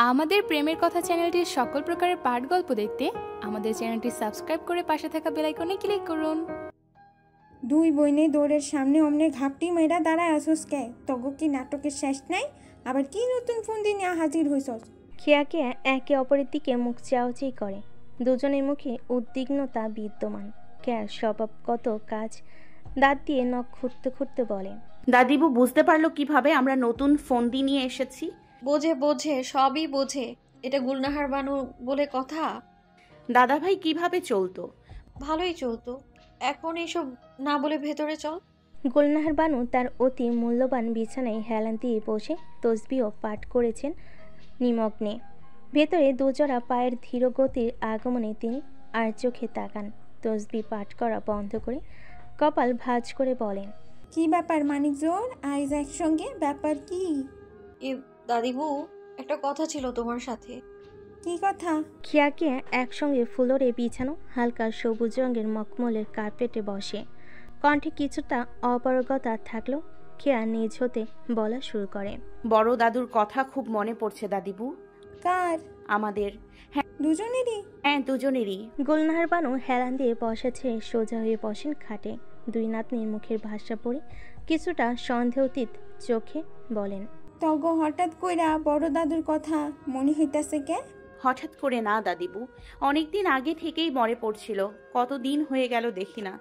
আমাদের প্রেমের কথা চ্যানেলটির সকল প্রকারের পাঠ গল্প দেখতে আমাদের চ্যানেলটি সাবস্ক্রাইব করে পাশে থাকা বেল আইকনে ক্লিক করুন। দুই বইনে দৌড়ের সামনে অমনে ঘাপটি মেয়েরা দাঁড়ায় আসোস কে? তগো কি নাটকের শেষ নাই? আবার কি নতুন ফোন দিয়ে নিয়ে হাজির হইছস? খেয়াকে একে অপরের দিকে মুখ চাওয়াচাই করে। দুজনের মুখে উদ্বিগ্নতা বিদ্যমান। খেয়ার স্বভাবগত কাজ দাঁত দিয়ে নখ খুঁড়তে খুঁড়তে বলে, দাদিবু বুঝতে পারলো কিভাবে আমরা নতুন ফন্দি নিয়ে এসেছি? বোঝে সবই বোঝে। এটা গুলনাহার বানু বলে কথা। দাদাভাই কিভাবে চলতো? ভালোই চলতো। এখন এইসব না বলে ভেতরে চল। গুলনাহার বানু তার অতি মূল্যবান বিছানায় হেলান দিয়ে বসে তসবিহ পাঠ করেছেন নিমগ্নে। ভেতরে দুজোড়া পায়ের ধীর গতির আগমনে তিনি আর চোখে তাকান। তসবি পাঠ করা বন্ধ করে কপাল ভাঁজ করে বলেন, কি ব্যাপার মানিক জোর? আইজ একসঙ্গে ব্যাপার কি? দাদিবু, একটা কথা ছিল তোমার সাথে। কি কথা? খেয়াকে একসঙ্গে ফ্লোরে বিছানো হালকা সবুজ রঙের মখমলের কার্পেটে বসে। কণ্ঠে কিছুটা অপারগতা থাকলেও খেয়া নিজ হতে বলা শুরু করে, বড় দাদুর কথা খুব মনে পড়ছে দাদিবু। কার? আমাদের। দুজনেরই? হ্যাঁ, দুজনেরই। গুলনাহার বানু হেলান দিয়ে বসা ছেড়ে সোজা হয়ে বসেন খাটে। দুই নাতনির মুখের ভাষা পড়ে কিছুটা সন্দেহতীত চোখে বলেন, তগো হঠাৎ কইরা বড় দাদুর কথা মনে হইতাছে কে? হঠাৎ করে না দাদিবু, অনেকদিন আগে থেকেই মনে পড়ছিল। কতদিন হয়ে গেল দেখি না।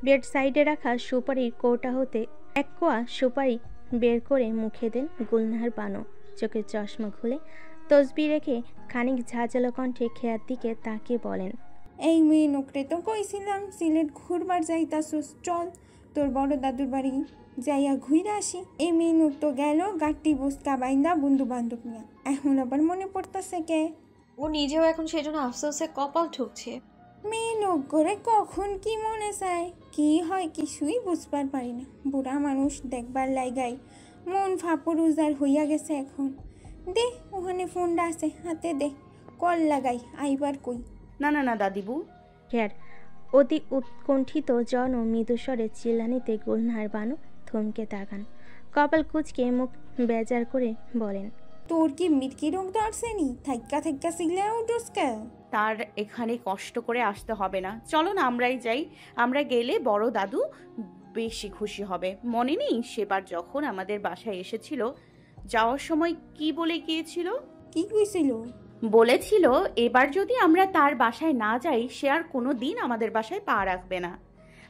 বেড সাইডে রাখা সুপারির কৌটা হতে এক কোয়া সুপারি বের করে মুখে দেন গুলনাহার বানু। চোখের চশমা খুলে তসবি রেখে খানিক ঝাঁঝালো কণ্ঠে খেয়ার দিকে তাকিয়ে বলেন, এই মেয়ে নোকরে তো কইছিলাম সিলেট ঘুরবার যাইতাছুস, চল তোর বড় দাদুর বাড়ি যাইয়া ঘুইরা আসি। এই মেয়ে নোক তো গেল গাট্টি বুসকা বাইন্দা বন্ধু বান্ধব নিয়া, এখন আবার মনে পড়তাছে কে? ও নিজেও এখন সেজন্য আফসোসে কপাল ঠুকছে। মেয়ে নোক করে কখন কি মনে চায়, কি হয় কিছুই বুঝবার পারি না। বুড়া মানুষ দেখবার লাইগাই মন ফাপড় উজার হইয়া গেছে এখন। দে ওখানে ফোনটা আছে হাতে, দে কল লাগাই আইবার কই। না না না দাদিবু। খেয়ার অতি উৎকণ্ঠিত জন ও মৃদুস্বরে চিল্লানিতে গুলনাহার বানু থমকে তাকান। কপাল কুচকে মুখ বেজার করে বলেন, তোর কি মিটকি রোগ ধরছেনি? থাইক্কা থাইক্কা সিগলে উঠোস কে? তার এখানে কষ্ট করে আসতে হবে না, চলো না আমরাই যাই। আমরা গেলে বড় দাদু বেশি খুশি হবে। মনে নেই সেবার যখন আমাদের বাসায় এসেছিল, যাওয়ার সময় কি বলে গিয়েছিল? কি কইছিল? বলেছিল এবার যদি আমরা তার বাসায় না যাই সে আর কোনো দিন আমাদের বাসায় পা রাখবে না।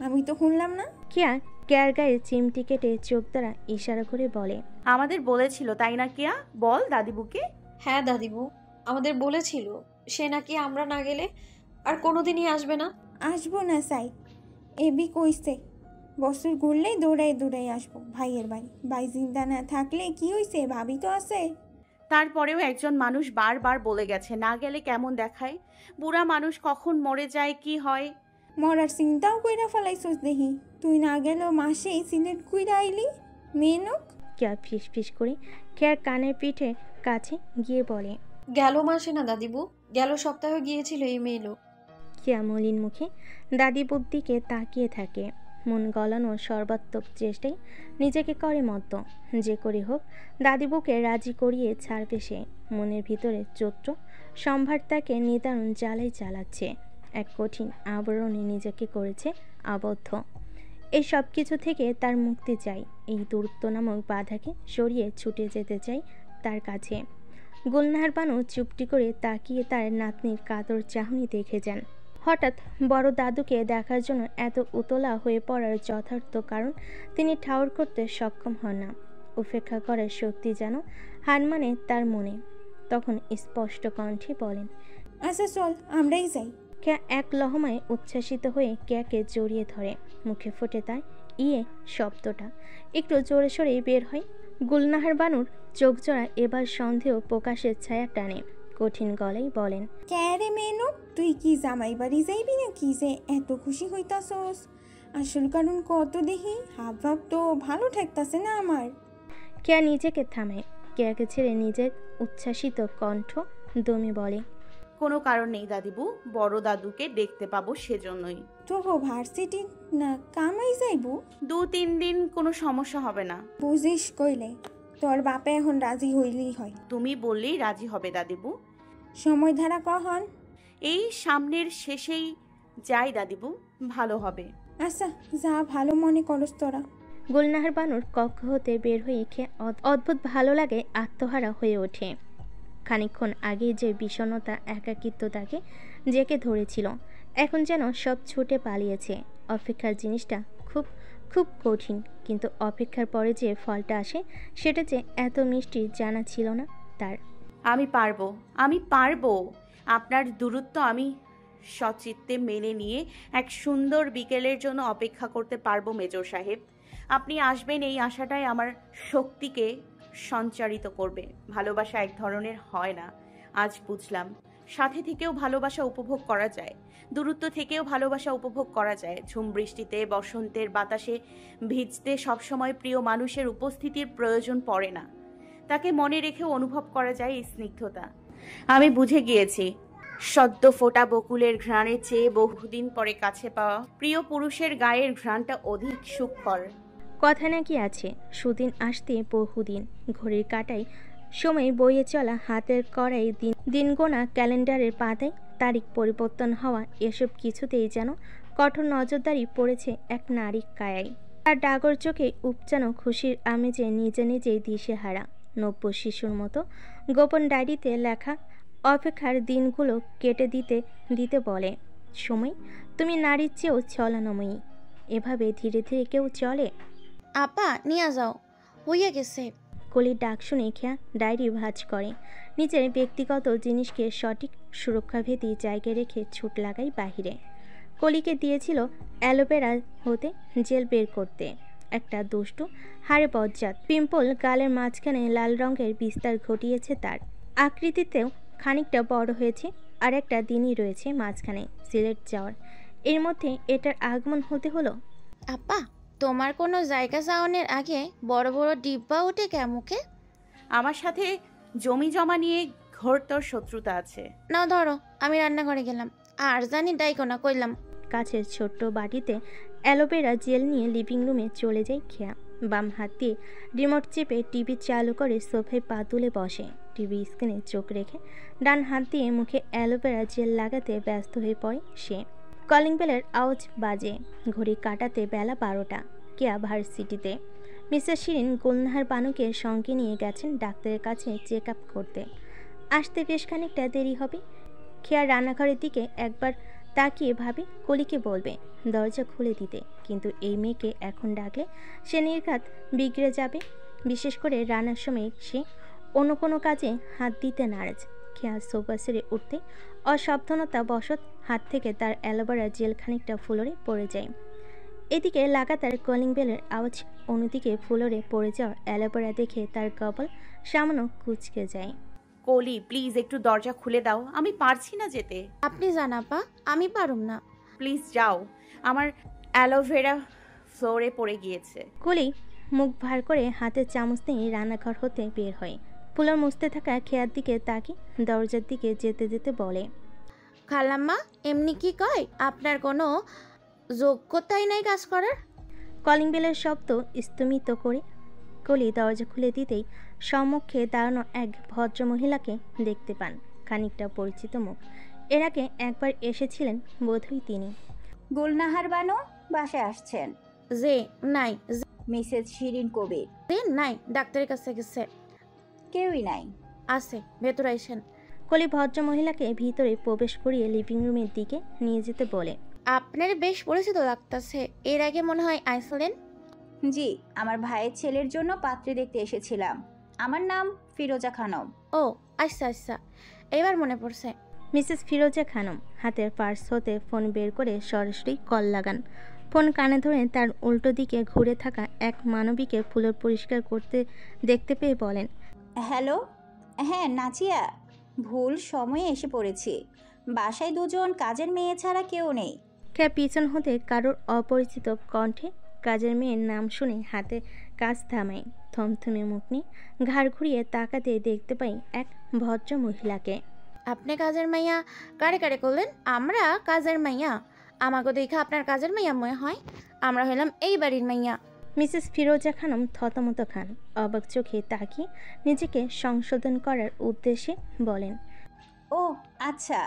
আমি তো শুনলাম না। কেয়া কেয়ার গায়ে চিমটি কেটে চোখ দ্বারা ইশারা করে বলে, আমাদের বলেছিল তাই না কেয়া? বল দাদিবুকে। হ্যাঁ দাদিবু, আমাদের বলেছিল সে নাকি আমরা না গেলে আর কোনোদিনই আসবে না। আসবো না সাই, এবি কইছে বছর ঘুরলেই দৌড়াই দৌড়াই আসবো ভাইয়ের বাড়ি। ভাই জিন্দা না থাকলে কি হইছে, ভাবি তো আছে। তারপরেও একজন মানুষ বারবার বলে গেছে না গেলে কেমন দেখায়। বুড়া মানুষ কখন মরে যায় কি হয়। মরার চিন্তাও কইরা ফেলাইছস দেখি। তুই না গেলেও মাসেই সিলেট কইরা আইলি মেনক। কেয়া ফিস ফিস করে খেয়ার কানের পিঠে কাছে গিয়ে বলে, গেল মাসে না দাদিবু, গেল সপ্তাহে গিয়েছিল এই মেয়ে লোক। কেয়া মলিন মুখে দাদিবুর দিকে তাকিয়ে থাকে। মন গলানোর সর্বাত্মক চেষ্টায় নিজেকে করে মত্ত। যে করে হোক দাদিবুকে রাজি করিয়ে ছাড়বে সে। মনের ভিতরে চোত্র সম্ভার তাকে নিদারুণ জ্বালাই চালাচ্ছে। এক কঠিন আবরণে নিজেকে করেছে আবদ্ধ। এই সব কিছু থেকে তার মুক্তি চাই। এই দূরত্ব নামক বাধাকে সরিয়ে ছুটে যেতে চাই তার কাছে। গুলনাহার বানু চুপটি করে তাকিয়ে তার নাতনির কাতর চাহনি দেখে যান। হঠাৎ বড় দাদুকে দেখার জন্য এত উতলা হয়ে পড়ার যথার্থ কারণ তিনি ঠাউর করতে সক্ষম হন না। উপেক্ষা করার শক্তি যেন হার মানে তার মনে। তখন স্পষ্ট কণ্ঠে বলেন, আচ্ছা চল আমরাই যাই। কেয়া এক লহমায় উচ্ছ্বাসিত হয়ে কেয়াকে জড়িয়ে ধরে। মুখে ফুটে তার ইয়ে শব্দটা একটু জোরে সরেই বের হয়। গুলনাহার বানুর চোখ জোড়া এবার সন্দেহ প্রকাশের ছায়া টানে। কঠিন গলায় বলেন, ক্যারে মেনক, তুই কি জামাই বাড়ি যাইবি না কি যে এত খুশি হইতাছস? আসল কারণ কত দেখি, হাব ভাব তো ভালো ঠেকতাছে না আমার। কেয়া নিজেকে থামায়। কেয়াকে ছেড়ে নিজের উচ্ছ্বাসিত কণ্ঠ দমে বলে, কোনো কারণ নেই দাদিবু, বড় দাদুকে দেখতে পাবো সেজন্যই। তোগো ভার্সিটি না কামাই যাইবো? 2-3 দিন কোনো সমস্যা হবে না। বুঝিস কইলে তোর বাপে এখন রাজি হইলেই হয়। তুমি বললেই রাজি হবে দাদিবু। সময় ধারা কখন? এই সামনের শেষেই যাই দাদিবু, ভালো হবে। আচ্ছা যা ভালো মনে করস তোরা। গুলনাহার বানুর কক্ষ হতে বের হয়ে খেয়ে অদ্ভুত ভালো লাগে, আত্মহারা হয়ে ওঠে। খানিকক্ষণ আগে যে বিষণ্ণতা একাকিত্ব তাকে জেকে ধরেছিল, এখন যেন সব ছুটে পালিয়েছে। অপেক্ষার জিনিসটা খুব খুব কঠিন, কিন্তু অপেক্ষার পরে যে ফলটা আসে সেটা যে এত মিষ্টি জানা ছিল না তার। আমি পারবো, আমি পারবো। আপনার দূরত্ব আমি সচিত্তে মেনে নিয়ে এক সুন্দর বিকেলের জন্য অপেক্ষা করতে পারবো মেজর সাহেব। আপনি আসবেন এই আশাটাই আমার শক্তিকে সঞ্চারিত করবে। ভালোবাসা এক ধরনের হয় না, আজ বুঝলাম। সাথে থেকেও ভালোবাসা উপভোগ করা যায়, দূরত্ব থেকেও ভালোবাসা উপভোগ করা যায়। ঝুম বৃষ্টিতে, বসন্তের বাতাসে ভিজতে সবসময় প্রিয় মানুষের উপস্থিতির প্রয়োজন পড়ে না, তাকে মনে রেখেও অনুভব করা যায় এই স্নিগ্ধতা। আমি বুঝে গিয়েছি, সদ্য ফোটা বকুলের ঘ্রাণের চেয়ে বহুদিন পরে কাছে পাওয়া প্রিয় পুরুষের গায়ের ঘ্রাণটা অধিক সুখকর। কথা নাকি আছে, সুদিন আসতে বহুদিন। ঘড়ির কাঁটায় সময় বইয়ে চলা, হাতের কড়াই দিন গোনা ক্যালেন্ডারের পাতায় তারিখ পরিবর্তন হওয়া, এসব কিছুতেই যেন কঠোর নজরদারি পড়েছে এক নারীর কায়ায়। তার ডাগর চোখে উপচানো খুশির আমেজে নিজে নিজেই দিশেহারা। নব্য শিশুর মতো গোপন ডায়েরিতে লেখা অপেক্ষার দিনগুলো কেটে দিতে দিতে বলে, সময় তুমি নারীর চেয়েও ছলনাময়ী। এভাবে ধীরে ধীরে কেউ চলে? আপা নিয়ে যাও, হইয়া গেছে। কলির ডাক শুনে খেয়া ডায়েরি ভাঁজ করে। নিজের ব্যক্তিগত জিনিসকে সঠিক সুরক্ষাভেদী জায়গায় রেখে ছুট লাগাই বাহিরে। কলিকে দিয়েছিল অ্যালোভেরা হতে জেল বের করতে। একটা দুষ্টু হাড়ে বজ্জাত পিম্পল গালের মাঝখানে লাল রঙের বিস্তার ঘটিয়েছে তার। আকৃতিতেও খানিকটা বড় হয়েছে, আর একটা দিনই রয়েছে মাঝখানে সিলেট যাওয়ার। এর মধ্যে এটার আগমন হতে হলো। আপা তোমার কোনো জায়গা যাওয়ানোর আগে বড় বড় ডিব্বা ওঠে কে মুখে? আমার সাথে জমি জমা নিয়ে ঘোরতর শত্রুতা আছে। না ধরো, আমি রান্নাঘরে গেলাম। আর জানি ডাইকো না কইলাম। কাছের ছোট্ট বাটিতে অ্যালোভেরা জেল নিয়ে লিভিং রুমে চলে যায় খেয়া। বাম হাত দিয়ে রিমোট চেপে টিভি চালু করে সোফায় পা তুলে বসে। টিভি স্ক্রিনে চোখ রেখে ডান হাত দিয়ে মুখে অ্যালোভেরা জেল লাগাতে ব্যস্ত হয়ে পড়ে সে। কলিং বেলের আওয়াজ বাজে। ঘড়ি কাটাতে বেলা 12টা। কেয়া ভার্সিটিতে। মিসেস শিরিন গুলনাহার বানুকে সঙ্গে নিয়ে গেছেন ডাক্তারের কাছে চেক আপ করতে। আসতে বেশ খানিকটা দেরি হবে। কেয়া রান্নাঘরের দিকে একবার তাকিয়ে ভাবে কলিকে বলবে দরজা খুলে দিতে, কিন্তু এই মেয়েকে এখন ডাকলে সে নির্ঘাত বিগড়ে যাবে। বিশেষ করে রান্নার সময় সে অন্য কোনো কাজে হাত দিতে নারাজ। খেয়াল সোফা সেরে উঠতে অসাবধানতা বশত হাত থেকে তার অ্যালোভেরা জেল খানিকটা ফ্লোরে পড়ে যায়। এদিকে লাগাতার কলিং বেলের আওয়াজ, অন্যদিকে ফ্লোরে পড়ে যাওয়ার অ্যালোভেরা দেখে তার কপাল সামান্য কুঁচকে যায়। কলি প্লিজ একটু দরজা খুলে দাও, আমি পারছি না যেতে। আপনি যান আপা, আমি পারুম না। প্লিজ যাও, আমার অ্যালোভেরা ফ্লোরে পড়ে গিয়েছে। কলি মুখ ভার করে হাতের চামচ নিয়ে রান্নাঘর হতে বের হয়। ফুলোর মুছতে থাকা খেয়ার দিকে তাকিয়ে দরজার দিকে যেতে যেতে বলে, খালাম্মা এমনি কি কয় আপনার কোনো যোগ্যতাই নাই কাজ করার? কলিং বেলের শব্দ স্তম্ভিত করে কলি দরজা খুলে দিতেই সম্মুখে দাঁড়ানো এক ভদ্র মহিলাকে দেখতে পান। খানিকটা পরিচিত মুখ। এর আগে একবার এসেছিলেন বোধহয় তিনি। গুলনাহার বানু বাসায় আসছেন? যে নাই, মিসেস শিরিন কবির? যে নাই, ডাক্তারের কাছে গেছে। কেউই নাই। আছে, ভেতরে আইসেন। কলি ভদ্র মহিলাকে ভিতরে প্রবেশ করিয়ে লিভিং রুমের দিকে নিয়ে যেতে বলে, আপনার বেশ পরিচিত লাগতেছে, এর আগে মনে হয় আইসলেন। জি, আমার ভাইয়ের ছেলের জন্য পাত্রী দেখতে এসেছিলাম। আমার নাম ফিরোজা খানম। ও আচ্ছা আচ্ছা, এবার মনে পড়ছে। মিসেস ফিরোজা খানম হাতের পার্স হতে ফোন বের করে সরাসরি কল লাগান। ফোন কানে ধরে তার উল্টো দিকে ঘুরে থাকা এক মানবীকে ফুলের পরিষ্কার করতে দেখতে পেয়ে বলেন, হ্যালো, হ্যাঁ নাচিয়া, ভুল সময়ে এসে পড়েছি। বাসায় দুজন কাজের মেয়ে ছাড়া কেউ নেই। কে পিছন হতে কারোর অপরিচিত কণ্ঠে কাজের মেয়ের নাম শুনে হাতে কাজ থামায়। থমথমে মুখ নিয়ে ঘাড় ঘুরিয়ে তাকাতে দেখতে পাই এক ভদ্র মহিলাকে। আপনি কাজের মাইয়া কারে কারে করলেন? আমরা কাজের মাইয়া? আমাকে দেখে আপনার কাজের মাইয়া মনে হয়? আমরা হইলাম এই বাড়ির মাইয়া। মিসেস ফিরোজা খানম থতমত খান। অবাক চোখে তাকিয়ে নিজেকে সংশোধন করার উদ্দেশ্যে বলেন, ও আচ্ছা,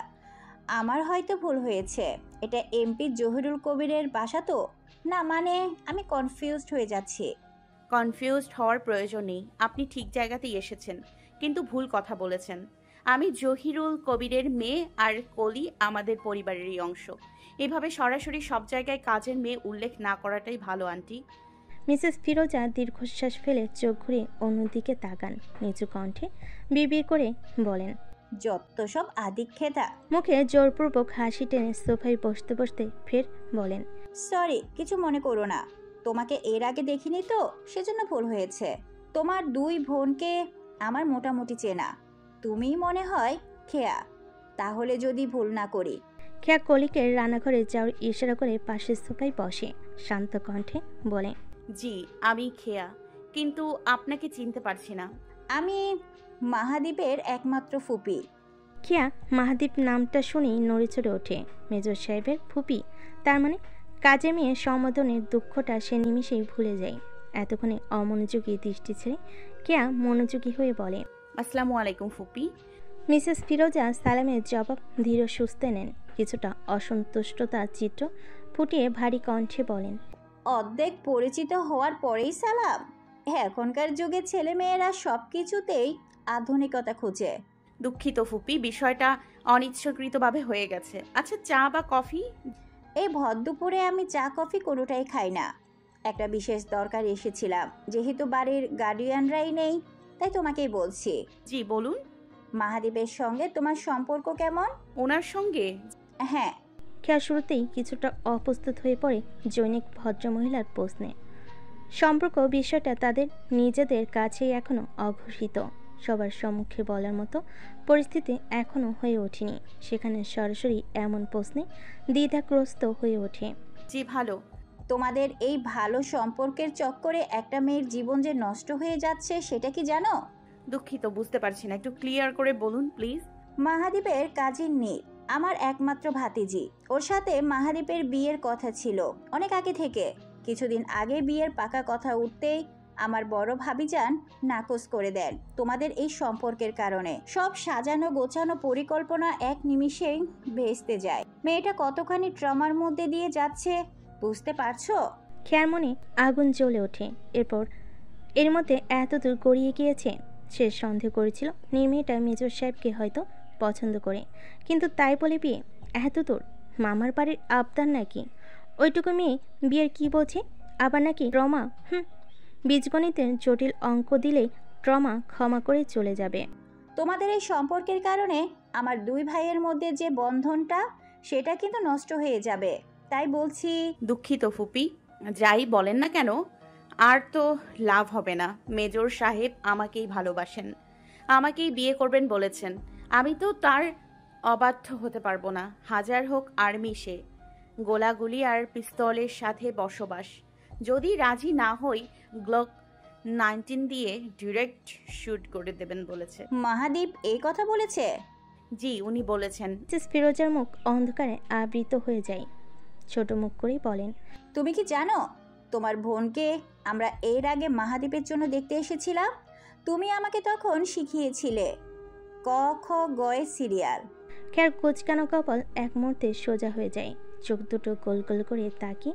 আমার হয়তো ভুল হয়েছে। এটা এমপি জহিরুল কবিরের বাসা তো? না মানে আমি কনফিউজড হয়ে যাচ্ছি। কনফিউজড হওয়ার প্রয়োজন নেই, আপনি ঠিক জায়গাতেই এসেছেন, কিন্তু ভুল কথা বলেছেন। আমি জহিরুল কবিরের মেয়ে, আর কলি আমাদের পরিবারেরই অংশ। এভাবে সরাসরি সব জায়গায় কাজের মেয়ে উল্লেখ না করাটাই ভালো আন্টি। মিসেস ফিরোজা দীর্ঘশ্বাস ফেলে চোখ ঘুরে অন্যদিকে তাকান। নিচু কণ্ঠে বিড়বিড় করে বলেন, যত সব আদিক্ষেতা। মুখে জোরপূর্বক হাসি টেনে সোফায় বসতে বসতে ফের বলেন, সরি, কিছু মনে করো না। তোমাকে এর আগে দেখিনি তো, সেজন্য ভুল হয়েছে। তোমার দুই বোনকে আমার মোটামুটি চেনা। তুমি মনে হয় খেয়া, তাহলে যদি ভুল না করি। খেয়া কলিকে রান্নাঘরে যাওয়ার ইশারা করে পাশের সোফায় বসে শান্ত কণ্ঠে বলে, জি আমি খেয়া, কিন্তু আপনাকে চিনতে পারছি না। আমি মাহাদীপের একমাত্র ফুপি। খেয়া মাহাদীপ নামটা শুনেই নড়েচড়ে ওঠে। মেজর সাহেবের ফুপি, তার মানে কাজে মেয়ে সম্বোধনের দুঃখটা সে নিমিষেই ভুলে যায়। এতক্ষণে অমনোযোগী দৃষ্টি ছেড়ে কেয়া মনোযোগী হয়ে বলে, আসসালামু আলাইকুম ফুপি। মিসেস ফিরোজা সালামের জবাব ধীর সুস্থে নেন। কিছুটা অসন্তুষ্টতার চিত্র ফুটিয়ে ভারী কণ্ঠে বলেন, অর্ধেক পরিচিত হওয়ার পরেই সালাম? এখনকার যুগে ছেলে মেয়েরা সব কিছুতেই আধুনিকতা খুঁজে। দুঃখিত ফুপি, বিষয়টা অনিচ্ছাকৃতভাবে হয়ে গেছে। আচ্ছা, চা বা কফি? এই ভর দুপুরে আমি চা কফি কোনোটাই খাই না। একটা বিশেষ দরকার এসেছিলাম, যেহেতু বাড়ির গার্ডিয়ানরাই নেই, তাই তোমাকেই বলছি। জি বলুন। মাহাদীপের সঙ্গে তোমার সম্পর্ক কেমন? ওনার সঙ্গে? হ্যাঁ। খেয়া শুরুতেই কিছুটা অপ্রস্তুত হয়ে পড়ে জৈনিক ভদ্রমহিলার প্রশ্নে। সম্পর্ক বিষয়টা তাদের নিজেদের কাছেই এখনও অঘোষিত। সবার সম্মুখে বলার মতো পরিস্থিতি এখনও হয়ে ওঠেনি। সেখানে সরাসরি এমন প্রশ্নে দ্বিধাগ্রস্ত হয়ে ওঠে। জি ভালো। তোমাদের এই ভালো সম্পর্কের চক্করে একটা মেয়ের জীবন যে নষ্ট হয়ে যাচ্ছে, সেটা কি জানো? দুঃখিত, বুঝতে পারছি না, একটু ক্লিয়ার করে বলুন প্লিজ। মাহাদীপের কাজিন নীল আমার একমাত্র ভাতিজি। ওর সাথে মাহাদীপের বিয়ের কথা ছিল অনেক আগে থেকে। কিছুদিন আগে বিয়ের পাকা কথা উঠতেই আমার বড় ভাবিজান নাকচ করে দেন তোমাদের এই সম্পর্কের কারণে। সব সাজানো গোছানো পরিকল্পনা এক নিমিষেই ভেস্তে যায়। মেয়েটা কতখানি ট্রমার মধ্যে দিয়ে যাচ্ছে বুঝতে পারছো? খেয়ার মনে আগুন জ্বলে ওঠে। এর মধ্যে এতদূর গড়িয়ে গিয়েছে। সে সন্দেহ করেছিল মেয়েটা মেজর সাহেবকে হয়তো পছন্দ করে, কিন্তু তাই বলে বিয়ে? এতদূর মামার বাড়ির আবদার নাকি? ওইটুকু মেয়ে বিয়ের কি বোঝে? আবার নাকি ট্রমা? বীজগণিতের জটিল অঙ্ক দিলেই ট্রমা ক্ষমা করে চলে যাবে। তোমাদের এই সম্পর্কের কারণে আমার দুই ভাইয়ের মধ্যে যে বন্ধনটা, সেটা কিন্তু নষ্ট হয়ে যাবে। তাই বলছি। দুঃখিত ফুপি, যাই বলেন না কেন, আর তো লাভ হবে না। মেজর সাহেব আমাকেই ভালোবাসেন, আমাকেই বিয়ে করবেন বলেছেন। আমি তো তার অবাধ্য হতে পারবো না। হাজার হোক আর্মি সে, গোলাগুলি আর পিস্তলের সাথে বসবাস। যদি রাজি না হই, গ্লক 19 দিয়ে ডিরেক্ট শুট করে দেবেন বলেছে। মাহাদীপ এই কথা বলেছে? জি, উনি বলেছেন। মিসেস ফিরোজার মুখ অন্ধকারে আবৃত হয়ে যায়। ছোট মুখ করেই বলেন, তুমি কি জানো তোমার বোনকে আমরা এর আগে মাহাদীপের জন্য দেখতে এসেছিলাম? তুমি আমাকে তখন শিখিয়েছিলে ক খ গয়ে সিরিয়াল। খেয়ার কোচকানো কপাল এক মুহূর্তে সোজা হয়ে যায়। চোখ দুটো গোল গোল করে তাকিয়ে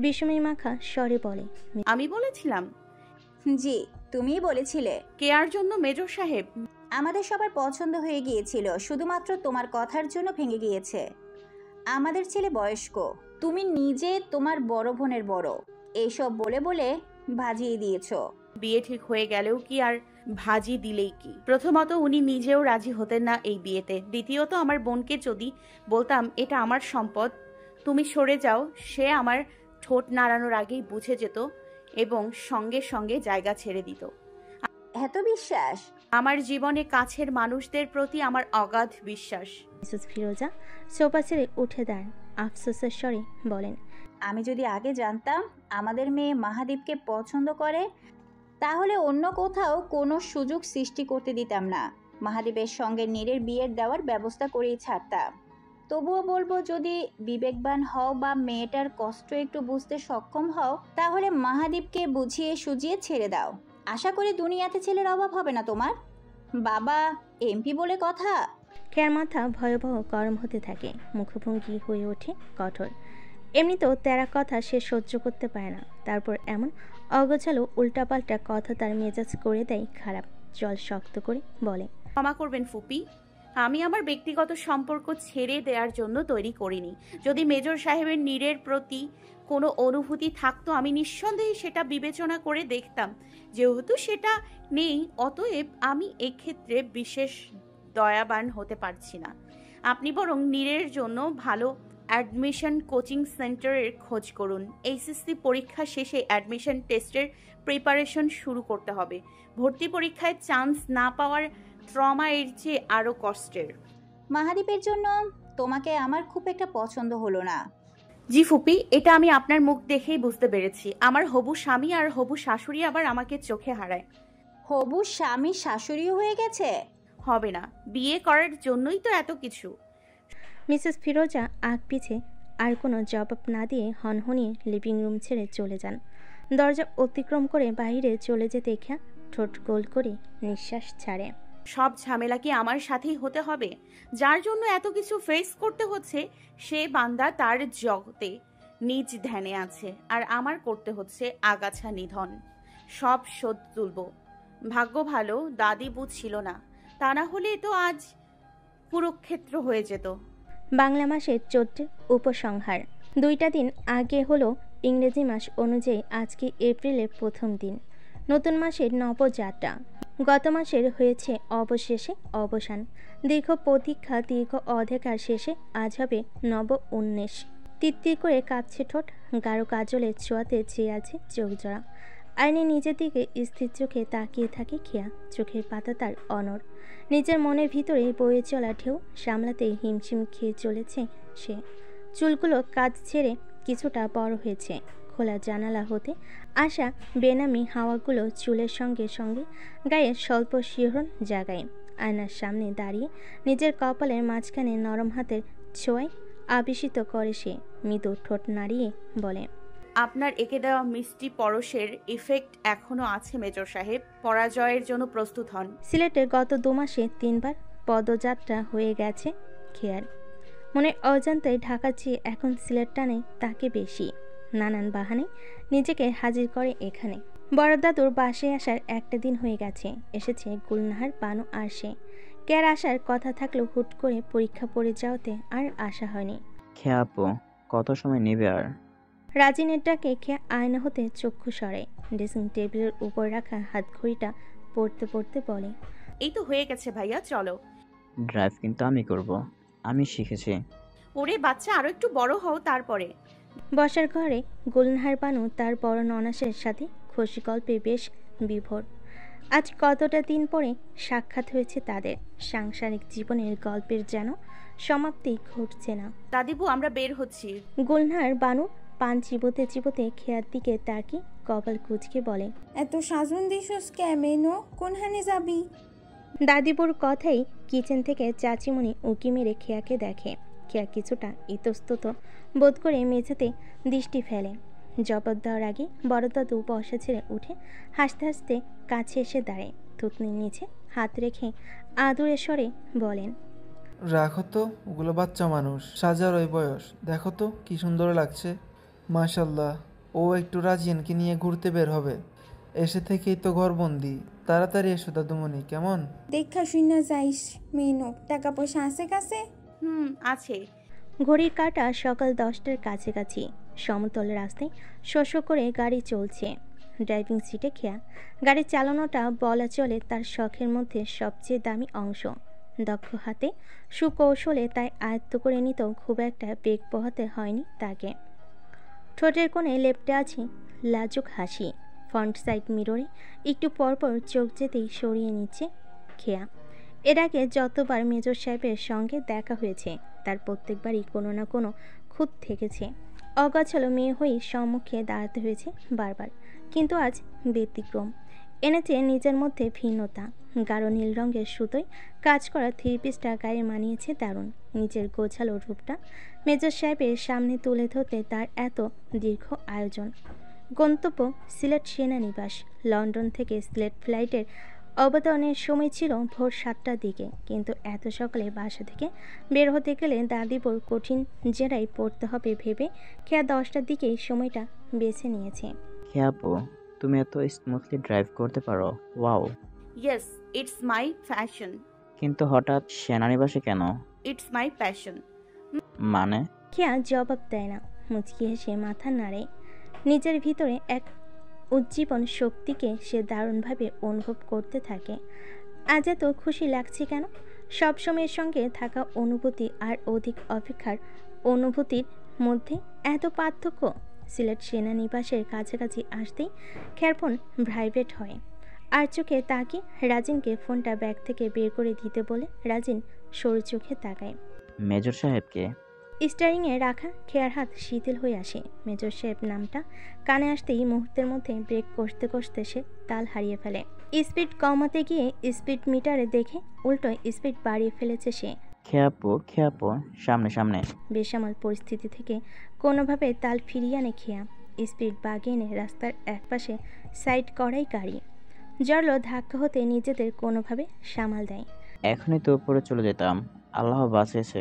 বিষমী মাখা স্বরে বলে, আমি বলেছিলাম? জি, তুমিই বলেছিলে। কেয়ার জন্য মেজর সাহেব? আমাদের সবার পছন্দ হয়ে গিয়েছিল, শুধুমাত্র তোমার কথার জন্য ভেঙে গিয়েছে। আমাদের ছেলে বয়স্ক, তুমি নিজে তোমার বড় বোনের বড়, এইসব বলে বলে ভাজিয়ে দিয়েছো। বিয়ে ঠিক হয়ে গেলেও কি আর ভাজি দিলেই কি? প্রথমত উনি নিজেও রাজি হতেন না এই বিয়েতে। দ্বিতীয়ত আমার বোনকে যদি বলতাম এটা আমার সম্পদ, তুমি সরে যাও, সে আমার ঠোঁট নাড়ানোর আগেই বুঝে যেত এবং সঙ্গে সঙ্গে জায়গা ছেড়ে দিত। এত বিশ্বাস? আমার জীবনে কাছের মানুষদের প্রতি আমার অগাধ বিশ্বাস। মিসেস ফিরোজা সোফা ছেড়ে উঠে দাঁড়ান। আফসোসের স্বরে বলেন, আমি যদি আগে জানতাম আমাদের মেয়ে মাহাদীপকে পছন্দ করে, তাহলে অন্য কোথাও কোনো সুযোগ সৃষ্টি করতে দিতাম না। মাহাদীপের সঙ্গে নীরের বিয়ের দেওয়ার ব্যবস্থা করেই ছাড়তাম। তবুও বলবো, যদি বিবেকবান হও বা মেয়েটার কষ্ট একটু বুঝতে সক্ষম হও, তাহলে মাহাদীপকে বুঝিয়ে সুজিয়ে ছেড়ে দাও। আশা করি দুনিয়াতে ছেলের অভাব হবে না তোমার। বাবা এমপি বলে কথা। খেয়ার মাথা ভয়াবহ গরম হতে থাকে, মুখভঙ্গি হয়ে ওঠে কঠোর। এমনিতেও তেরা কথা সে সহ্য করতে পারে না, তারপর এমন অগোছালো উল্টাপাল্টা কথা তার মেজাজ করে দেয় খারাপ। জল শক্ত করে বলে, ক্ষমা করবেন ফুপি, আমি আমার ব্যক্তিগত সম্পর্ক ছেড়ে দেওয়ার জন্য তৈরি করিনি। যদি মেজর সাহেবের নীরের প্রতি কোনো অনুভূতি থাকতো আমি নিঃসন্দেহে সেটা বিবেচনা করে দেখতাম। যেহেতু সেটা নেই, অতএব আমি এক্ষেত্রে বিশেষ দয়াবান হতে পারছি না। আপনি বরং নীরের জন্য ভালো অ্যাডমিশন কোচিং সেন্টারের খোঁজ করুন। এইচএসসি পরীক্ষা শেষে অ্যাডমিশন টেস্টের প্রিপারেশন শুরু করতে হবে। ভর্তি পরীক্ষায় চান্স না পাওয়ার ট্রমা এর চেয়ে আরও কষ্টের। মাহাদীপের জন্য তোমাকে আমার খুব একটা পছন্দ হলো না। জি ফুপি, এটা আমি আপনার মুখ দেখেই বুঝতে পেরেছি। আমার হবু স্বামী আর হবু শাশুড়ি আবার আমাকে চোখে হারায়। হবু স্বামী শাশুড়িও হয়ে গেছে? হবে না, বিয়ে করার জন্যই তো এত কিছু। মিসেস ফিরোজা আগ পিছে আর কোনো জবাব না দিয়ে হনহনিয়ে লিভিং রুম ছেড়ে চলে যান। দরজা অতিক্রম করে বাইরে চলে যেতে খেয়া ঠোঁট গোল করে নিঃশ্বাস ছাড়ে। সব ঝামেলা কি আমার সাথেই হতে হবে? যার জন্য এত কিছু ফেস করতে হচ্ছে সে বান্দা তার জগতে নিজ ধ্যানে আছে, আর আমার করতে হচ্ছে আগাছা নিধন। সব শোধ তুলব। ভাগ্য ভালো দাদিবু ছিল না, তা না হলে তো আজ কুরুক্ষেত্র হয়ে যেত। বাংলা মাসের 14 উপসংহার। 2টা দিন আগে হলো ইংরেজি মাস অনুযায়ী আজকে এপ্রিলের প্রথম দিন, নতুন মাসের নবযাত্রা। গত মাসের হয়েছে অবশেষে অবসান। দীর্ঘ প্রতীক্ষা, দীর্ঘ অধিকার শেষে আজ হবে নব উন্মেষ। তিত্তির করে কাঁপছে ঠোঁট, গাঢ় কাজলের ছোঁয়াতে চেয়ে আছে চোখ জোড়া। আয়নে নিজের দিকে স্থির চোখে তাকিয়ে থাকে খেয়া, চোখের পাতা তার অনড়। নিজের মনের ভিতরে বয়ে চলা ঢেউ সামলাতে হিমশিম খেয়ে চলেছে সে। চুলগুলো কাজ ছেড়ে কিছুটা বড় হয়েছে। খোলা জানালা হতে আসা বেনামি হাওয়াগুলো চুলের সঙ্গে সঙ্গে গায়ে স্বল্প শিহরণ জাগায়। আয়নার সামনে দাঁড়িয়ে নিজের কপালের মাঝখানে নরম হাতের ছোঁয়ায় আবেশিত করে সে। মৃদু ঠোঁট নাড়িয়ে বলে, আপনার এঁকে দেওয়া মিষ্টি পরশের ইফেক্ট এখনো আছে মেজর সাহেব। পরাজয়ের জন্য প্রস্তুত হন। সিলেটে গত 2 মাসে 3 বার পদযাত্রা হয়ে গেছে খেয়ার। মনে অজান্তে ঢাকা চেয়ে এখন সিলেট টানে তাকে বেশি। নানান বাহানে নিজেকে হাজির করে এখানে। বড় দাদুর বাসে আসার একটা দিন হয়ে গেছে। এসেছে গুলনাহার, বানু আর সে। কেয়ার আসার কথা থাকলেও হুট করে পরীক্ষা পড়ে যাওয়াতে আর আসা হয়নি। খেয়া আপু, কত সময় নেবে আর? রাজিনের ডাকে খেয়া আয়না হতে চক্ষু সরে। ড্রেসিং টেবিলের উপর রাখা হাতঘড়িটা পড়তে পড়তে বলে, এই তো হয়ে গেছে ভাইয়া, চলো। ড্রাইভ কিন্তু আমি করব, আমি শিখেছি। ওরে বাচ্চা, আরো একটু বড় হও তারপরে। বসার ঘরে গুলনাহার, বানু তার বড় ননাসের সাথে খুশি গল্পে বেশ বিভোর। আজ কতটা দিন পরে সাক্ষাৎ হয়েছে তাদের। সাংসারিক জীবনের গল্পের যেন সমাপ্তি ঘটছে না। দাদিবু, আমরা বের হচ্ছি। গুলনাহার বানু পান চিবোতে চিবোতে খেয়ার দিকে তাকি কপাল কুচকে বলে, এত সাজন দিছস কেমেনো, কোনখানে যাবি? দাদিবুর কথাই কিচেন থেকে চাচিমণি উকি মেরে খেয়াকে দেখে। খেয়া কিছুটা ইতস্তত বোধ করে মেঝেতে দৃষ্টি ফেলে। জবাব দেওয়ার আগে বড় দাদু বসা ছেড়ে উঠে হাসতে হাসতে কাছে এসে দাঁড়ায়। থুতনির নিচে হাত রেখে আদুরে স্বরে বলেন, রাখো তো, ওগুলো বাচ্চা মানুষ, সাজার ওই বয়স। দেখো তো কি সুন্দর লাগছে, মাশাল্লাহ। ও একটু রাজিয়ানকে নিয়ে ঘুরতে বের হবে, এসে থেকেই তো ঘরবন্দি। তাড়াতাড়ি এসো দাদুমণি, কেমন? দেখা শুনে যাইস মেনো, টাকা পয়সা আছে কাছে? আছে। ঘড়ির কাঁটা সকাল 10টার কাছাকাছি। সমতল রাস্তায় শোষ করে গাড়ি চলছে। ড্রাইভিং সিটে খেয়া। গাড়ি চালানোটা বলা চলে তার শখের মধ্যে সবচেয়ে দামি অংশ। দক্ষ হাতে সুকৌশলে তাই আয়ত্ত করে নিতেও খুব একটা বেগ পোহাতে হয়নি তাকে। ঠোঁটের কোণে লেপ্টে আছে লাজুক হাসি। ফ্রন্ট সাইড মিররে একটু পরপর চোখ যেতেই সরিয়ে নিচ্ছে খেয়া। এর আগে যতবার মেজর সাহেবের সঙ্গে দেখা হয়েছে তার প্রত্যেকবারই কোনো না কোনো খুঁত থেকেছে। অগোছালো মেয়ে হয়ে সম্মুখে দাঁড়াতে হয়েছে বারবার, কিন্তু আজ ব্যতিক্রম। এনেছে নিজের মধ্যে ভিন্নতা। গাঢ় নীল রঙের সুতোয় কাজ করা থ্রি পিসটা গায়ে মানিয়েছে দারুণ। নিজের গোছালো রূপটা মেজর সাহেবের সামনে তুলে ধরতে তার এত দীর্ঘ আয়োজন। গন্তব্য সিলেট সেনানিবাস। লন্ডন থেকে সিলেট ফ্লাইটের অবতরণের সময় ছিল ভোর 7টার দিকে, কিন্তু এত সকালে বাসা থেকে বের হতে গেলে দাদিবর কঠিন জেরাই পড়তে হবে ভেবে খেয়া 10টার দিকেই সময়টা বেছে নিয়েছে। হ্যাঁ আপু, তুমি এত স্মুথলি ড্রাইভ করতে পারো, wow. Yes, it's my fashion. কিন্তু হঠাৎ সেনানিবাসে কেন? It's my passion. মানে? খেয়া জবাব দেয় না, মুচকি হেসে মাথা নাড়ে। নিজের ভিতরে এক উজ্জীবন শক্তিকে সে দারুণভাবে অনুভব করতে থাকে। আজ এত খুশি লাগছে কেন? সবসময়ের সঙ্গে থাকা অনুভূতি আর অধিক অপেক্ষার অনুভূতির মধ্যে এত পার্থক্য। সিলেট সেনানিবাসের কাছাকাছি আসতেই খেয়ার ফোন ভাইব্রেট হয়। আর চোখে তাকিয়ে রাজিনকে ফোনটা ব্যাগ থেকে বের করে দিতে বলে রাজিন সরু চোখে তাকায়। মেজর সাহেবকে? স্টারিংয়ে রাখা খেয়ার হাত শিথিল হয়ে আসে। মেজর সাহেব নামটা কানে আসতেই মুহূর্তের মধ্যে ব্রেক কষতে কষতে সে তাল হারিয়ে ফেলে। স্পিড কমাতে গিয়ে স্পিড মিটারে দেখে উল্টো স্পিড বাড়িয়ে ফেলেছে সে। খেয়াপো, সামনে সামনে। বেসামাল পরিস্থিতি থেকে কোনোভাবে তাল ফিরিয়ে আনে খেয়া। স্পিড বাগিয়ে এনে রাস্তার একপাশে সাইড করাই গাড়ি। জড়লো ধাক্কা হতে নিজেদের কোনোভাবে সামাল দেয়। এখনই তো উপরে চলে যেতাম, আল্লাহ বাঁচিয়েছে।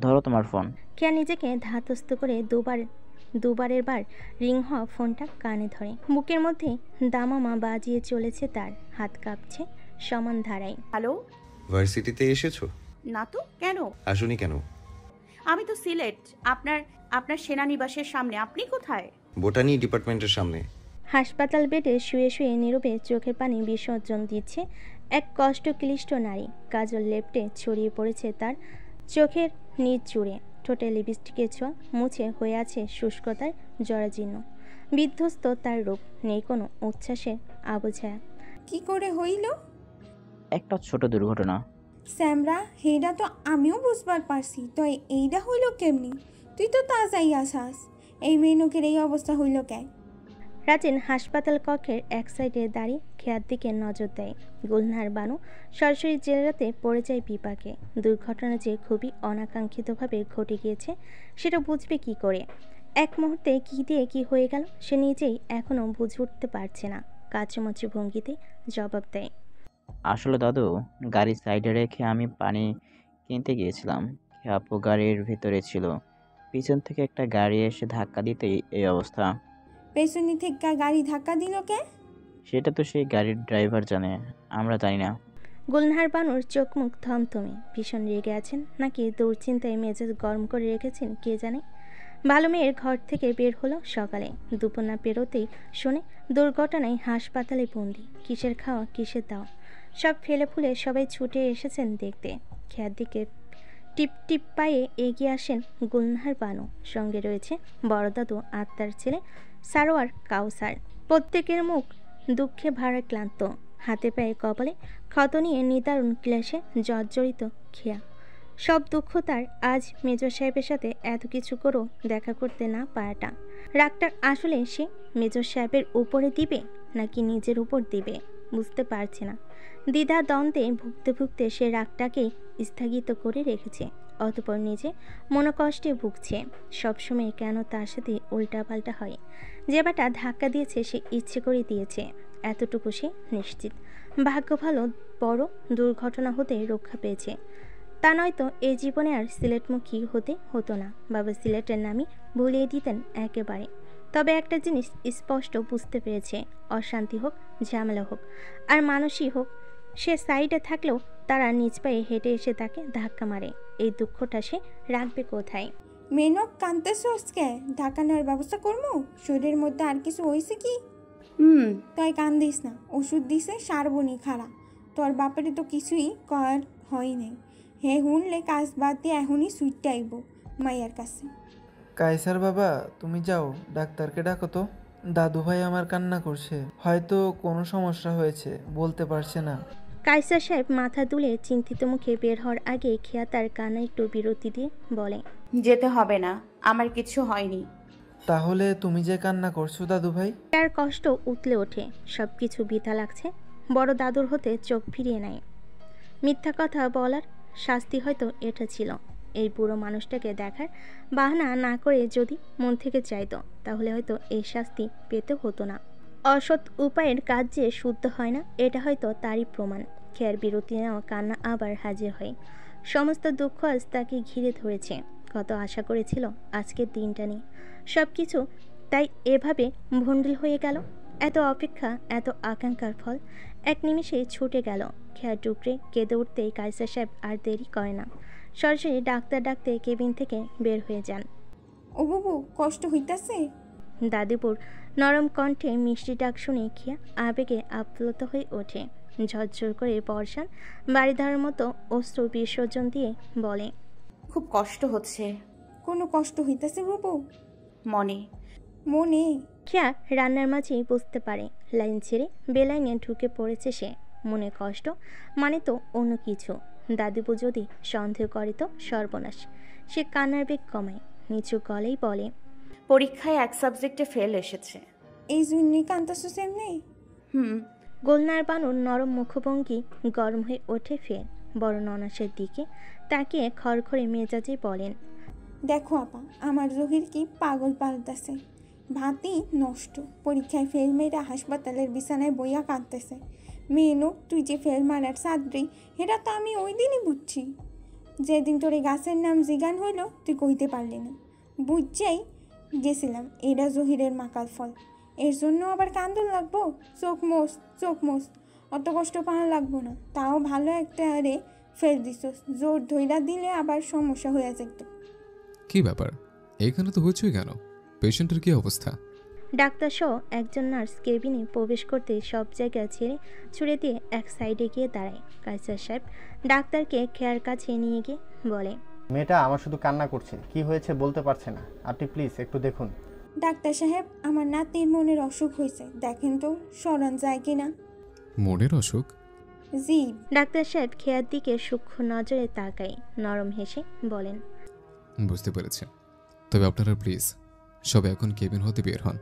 ধরো তোমার ফোন। খেয়া নিজেকে ধাতস্থ করে দুবারের বার রিং হওয়া ফোনটা কানে ধরে। বুকের মধ্যে দামামা বাজিয়ে চলেছে তার, হাত কাঁপছে সমান ধারায়। হ্যালো। ভার্সিটিতে এসেছো? না তো, কেন? আসুনি কেন? আমি তো সিলেট, আপনার সেনানিবাসের সামনে। আপনি কোথায়? বোটানি ডিপার্টমেন্টের সামনে। হাসপাতাল বেডে শুয়ে শুয়ে নীরবে চোখের পানি বিসর্জন দিচ্ছে এক কষ্টক্লিষ্ট নারী। কাজল লেপ্টে ছড়িয়ে পড়েছে তার চোখের নিচ জুড়ে। ঠোঁটে লিপস্টিকের ছোঁয়া মুছে হয়ে আছে শুষ্কতার জরাজীর্ণ। বিধ্বস্ত তার রূপ, নেই কোনো উচ্ছ্বাসের আবছায়া। কি করে হইল? একটা ছোট দুর্ঘটনা। স্যামরা, হেডা তো আমিও বুঝবার পারছি, তো এইটা হইল কেমনি? তুই তো তাজাই আসাস, এই মেনুকের এই অবস্থা হইল কে? রাজিন হাসপাতাল কক্ষের এক সাইডে দাঁড়িয়ে খেয়ার দিকে নজর দেয়। গুলনার বানু সরাসরি জেরাতে পড়ে যায় বিপাকে। দুর্ঘটনা যে খুবই অনাকাঙ্ক্ষিতভাবে ঘটে গিয়েছে সেটা বুঝবে কি করে? এক মুহূর্তে কি দিয়ে কি হয়ে গেল সে নিজেই এখনও বুঝে উঠতে পারছে না। কাচুমাচু ভঙ্গিতে জবাব দেয়। আসলে দাদু, গাড়ি সাইডে রেখে আমি পানি কিনতে গিয়েছিলাম। আপু গাড়ির ভিতরে ছিল। পিছন থেকে একটা গাড়ি এসে ধাক্কা দিতেই এই অবস্থা। পেছনি থেকে গাড়ি ধাক্কা দিল কে? সেটা তো সেই গাড়ির ড্রাইভার জানে, আমরা জানি না। গুলনার বানুর চোখ মুখ থমথমে। ভীষণ রেগে আছেন নাকি দুশ্চিন্তায় মেজাজ গরম করে রেখেছেন কে জানে। ভালো মেয়ের ঘর থেকে বের হলো সকালে, দুপুর না পেরোতেই শুনে দুর্ঘটনায় হাসপাতালে বন্দি। কিসের খাওয়া কিসের দাওয়া সব ফেলে ফুলে সবাই ছুটে এসেছেন দেখতে। খেয়ার দিকে টিপ টিপ পায়ে এগিয়ে আসেন গুলনার বানু। সঙ্গে রয়েছে বড় দাদু আত্মার ছেলে সারোয়ার কাউসার। প্রত্যেকের মুখ দুঃখে ভাড়া ক্লান্ত, হাতে পায়ে কপালে ক্ষত নিয়ে নিদারুণ ক্লেশে জর্জরিত খেয়া। সব দুঃখ তার আজ মেজর সাহেবের সাথে এত কিছু করেও দেখা করতে না পারাটা। রাগটা আসলে সে মেজর সাহেবের উপরে দিবে নাকি নিজের উপর দিবে বুঝতে পারছে না। দ্বিধা দ্বন্দ্বে ভুগতে ভুগতে সে রাগটাকে স্থগিত করে রেখেছে। অতঃপর নিজে মনোকষ্টে ভুগছে। সবসময় কেন তার সাথে উল্টাপাল্টা হয়? যে বেটা ধাক্কা দিয়েছে সে ইচ্ছে করে দিয়েছে, এতটুকু সে নিশ্চিত। ভাগ্য ভালো বড় দুর্ঘটনা হতে রক্ষা পেয়েছে। তা নয়তো এই জীবনে আর সিলেটমুখী হতে হতো না। বাবা সিলেটের নামই ভুলিয়ে দিতেন একেবারে। তবে একটা জিনিস স্পষ্ট বুঝতে পেরেছে, অশান্তি হোক ঝামেলা হোক আর মানুষই হোক, সে সাইডে থাকলেও তারা নিজ পায়ে হেঁটে এসে তাকে ধাক্কা মারে। এই দুঃখটা সে রাখবে কোথায়? মেনক কান্তেছস কে? ঢাকানোর ব্যবস্থা করবো? শরীরের মধ্যে আর কিছু হয়েছে কি? তুই কান্দিস না, ওষুধ দিছে সারবনি খাড়া। তোর বাপেরে তো কিছুই কর হয় নাই। হে হুনলে কাজ বাদ দিয়ে এখনই সুইটটা আইব মাইয়ার কাছে। কায়সার বাবা, তুমি যাও, ডাক্তারকে ডাকো তো। দাদু ভাই আমার কান্না করছে, হয়তো কোনো সমস্যা হয়েছে, বলতে পারছে না। কায়সার সাহেব মাথা তুলে চিন্তিত মুখে বের হওয়ার আগে খেয়া তার কান্না একটু বিরতি দিয়ে বলে, যেতে হবে না, আমার কিছু হয়নি। তাহলে তুমি যে কান্না করছো দাদু ভাই? তার কষ্ট উতলে ওঠে, সব কিছু বৃথা লাগছে। বড় দাদুর হতে চোখ ফিরিয়ে নেয়। মিথ্যা কথা বলার শাস্তি হয়তো এটা ছিল। এই বুড়ো মানুষটাকে দেখার বাহানা না করে যদি মন থেকে চাইতো তাহলে হয়তো এই শাস্তি পেতে হতো না। অসৎ উপায়ের কাজ যে শুদ্ধ হয় না, এটা হয়তো তারই প্রমাণ। খেয়ার বিরতি নেওয়া কান্না আবার হাজির হয়। সমস্ত দুঃখ আজ তাকে ঘিরে ধরেছে। কত আশা করেছিল আজকের দিনটা নিয়ে, সব কিছু তাই এভাবে ভণ্ডুল হয়ে গেল। এত অপেক্ষা, এত আকাঙ্ক্ষার ফল এক নিমিষেই ছুটে গেল। খেয়ার টুকরে কেঁদে উঠতেই কায়সার সাহেব আর দেরি করে না, সরাসরি ডাক্তার ডাকতে কেবিন থেকে বের হয়ে যান। ও বাবু, কষ্ট হইতাছে? দাদিপুর নরম কণ্ঠে মিষ্টি ডাক শুনে খেয়া আবেগে আপ্লুত হয়ে ওঠে। ঝরঝর করে বর্ষার বাড়ি ধারার মতো অশ্রু বিসর্জন দিয়ে বলে, খুব কষ্ট হচ্ছে কোনো কষ্ট হইতাছে বাবু? মনে। মনে? খেয়া রান্নার মাঝেই বুঝতে পারে লাইন ছেড়ে বেলাইনে ঢুকে পড়েছে সে। মনে কষ্ট মানে তো অন্য কিছু। দাদিবু যদি সন্দেহ করে তো সর্বনাশ। সে কান্নার বেগ কমায়, নিচু গলেই বলে, পরীক্ষায় এক সাবজেক্টে ফেল এসেছে। এই জন্যই কান্তাছো সেমনি? গোলনার বানুর নরম মুখভঙ্গি গরম হয়ে ওঠে ফের। বড় ননাসের দিকে তাকিয়ে খড়খড়ে মেজাজে বলেন, দেখো আপা, আমার জহির কি পাগল পাল্টাছে। ভাতি নষ্ট, পরীক্ষায় ফেল মেয়েরা হাসপাতালের বিছানায় বইয়া কাঁদতেছে। মেয়েনো, তুই যে ফেল মারার সাদ্রি, এটা তো আমি ওই দিনই বুঝছি। যেদিন তোর এই গাছের নাম জিগান হইল তুই কইতে পারলি না, বুঝছেই গেছিলাম এটা জহিরের মাকাল ফল। এর জন্য আবার কান্দন লাগবো? চোখ মোস, চোখ মোস, অত কষ্ট পাওয়া লাগবো না। তাও ভালো একটা আরে ফেল দিস, জোর ধইরা দিলে আবার সমস্যা হয়ে যেত। কি ব্যাপার, এখানে তো হইচই কেন? পেশেন্টের কি অবস্থা? ডাক্তার সহ একজন নার্স কেবিনে প্রবেশ করতে সব জায়গা ছেড়ে ছুড়ে দিয়ে এক সাইডে গিয়ে দাঁড়ায়। কায়সার সাহেব ডাক্তারকে খেয়ার কাছে নিয়ে গিয়ে বলে, মেয়েটা আমার শুধু কান্না করছে, কি হয়েছে বলতে পারছে না, আপনি প্লিজ একটু দেখুন। ডাক্তার সাহেব, আমার নাতির মনের অসুখ হয়েছে, দেখেন তো সরণ যায় কিনা। মনের অসুখ? জি। ডাক্তার সাহেব খেয়ার দিকে সূক্ষ্ম নজরে তাকায়, নরম হেসে বলেন, বুঝতে পেরেছি। তবে আপনারা প্লিজ সব এখন কেবিন হতে বের হন,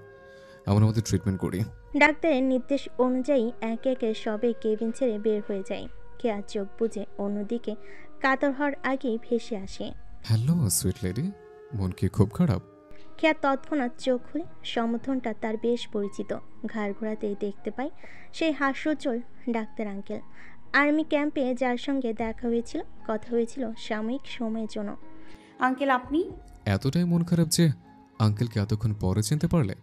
আমরা আমাদের ট্রিটমেন্ট করি। ডাক্তারের নির্দেশ অনুযায়ী একে একে সবে কেবিন ছেড়ে বের হয়ে যায়। খেয়া চোখ বুঝে অন্যদিকে কাতর হওয়ার আগেই ভেসে আসে। হ্যালো সুইট লেডি, মন কি খুব খারাপ? খেয়া তৎক্ষণাৎ চোখ খুলে সম্বোধনটা তার বেশ পরিচিত। ঘাড় ঘোরাতেই দেখতে পাই সেই হাস্যোজ্জ্বল ডাক্তার আঙ্কেল। আর্মি ক্যাম্পে যার সঙ্গে দেখা হয়েছিল, কথা হয়েছিল সাময়িক সময়ের জন্য। আঙ্কেল আপনি? এতটাই মন খারাপ যে আঙ্কেলকে এতক্ষণ পরে চিনতে পারলে?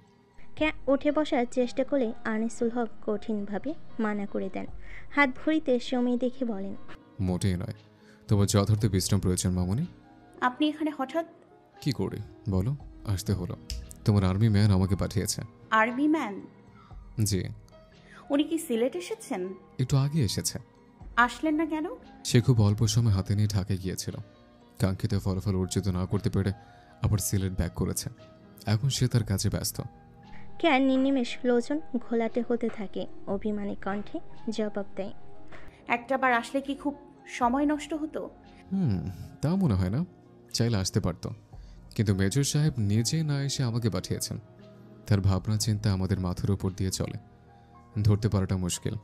খেয়া উঠে বসার চেষ্টা করলে আনিসুল হক কঠিনভাবে মানা করে দেন। হাত ভরিতে সময় দেখে বলেন, মোটেই নয়, তোমার যথার্থ বিশ্রাম প্রয়োজন মামনি। আপনি এখানে হঠাৎ? কি করে বলো, আসতে হলো। তোমার আর্মি ম্যান আমাকে পাঠিয়েছে। Army man? জি। উনি কি সিলেট এসেছেন? একটু আগে এসেছে। আসলেন না কেন? সে খুব অল্প সময় হাতে নিয়ে ঢাকায় গিয়েছিল, কাঙ্ক্ষিত ফলাফল অর্জিত না করতে পেরে আবার সিলেট ব্যাক করেছে। এখন সে তার কাজে ব্যস্ত। খেয়া নির্নিমেষ লোচন ঘোলাটে হতে থাকে, অভিমানী কণ্ঠে জবাব দেয়, একটাবার আসলে কি খুব সময় নষ্ট হতো? তা মনে হয় না, চাইলে আসতে পারতো, কিন্তু মেজর সাহেব নিজে না এসে আমাকে পাঠিয়েছেন। তার ভাবনা চিন্তা আমাদের মাথার উপর দিয়ে চলে, ধরতে পারাটা মুশকিল।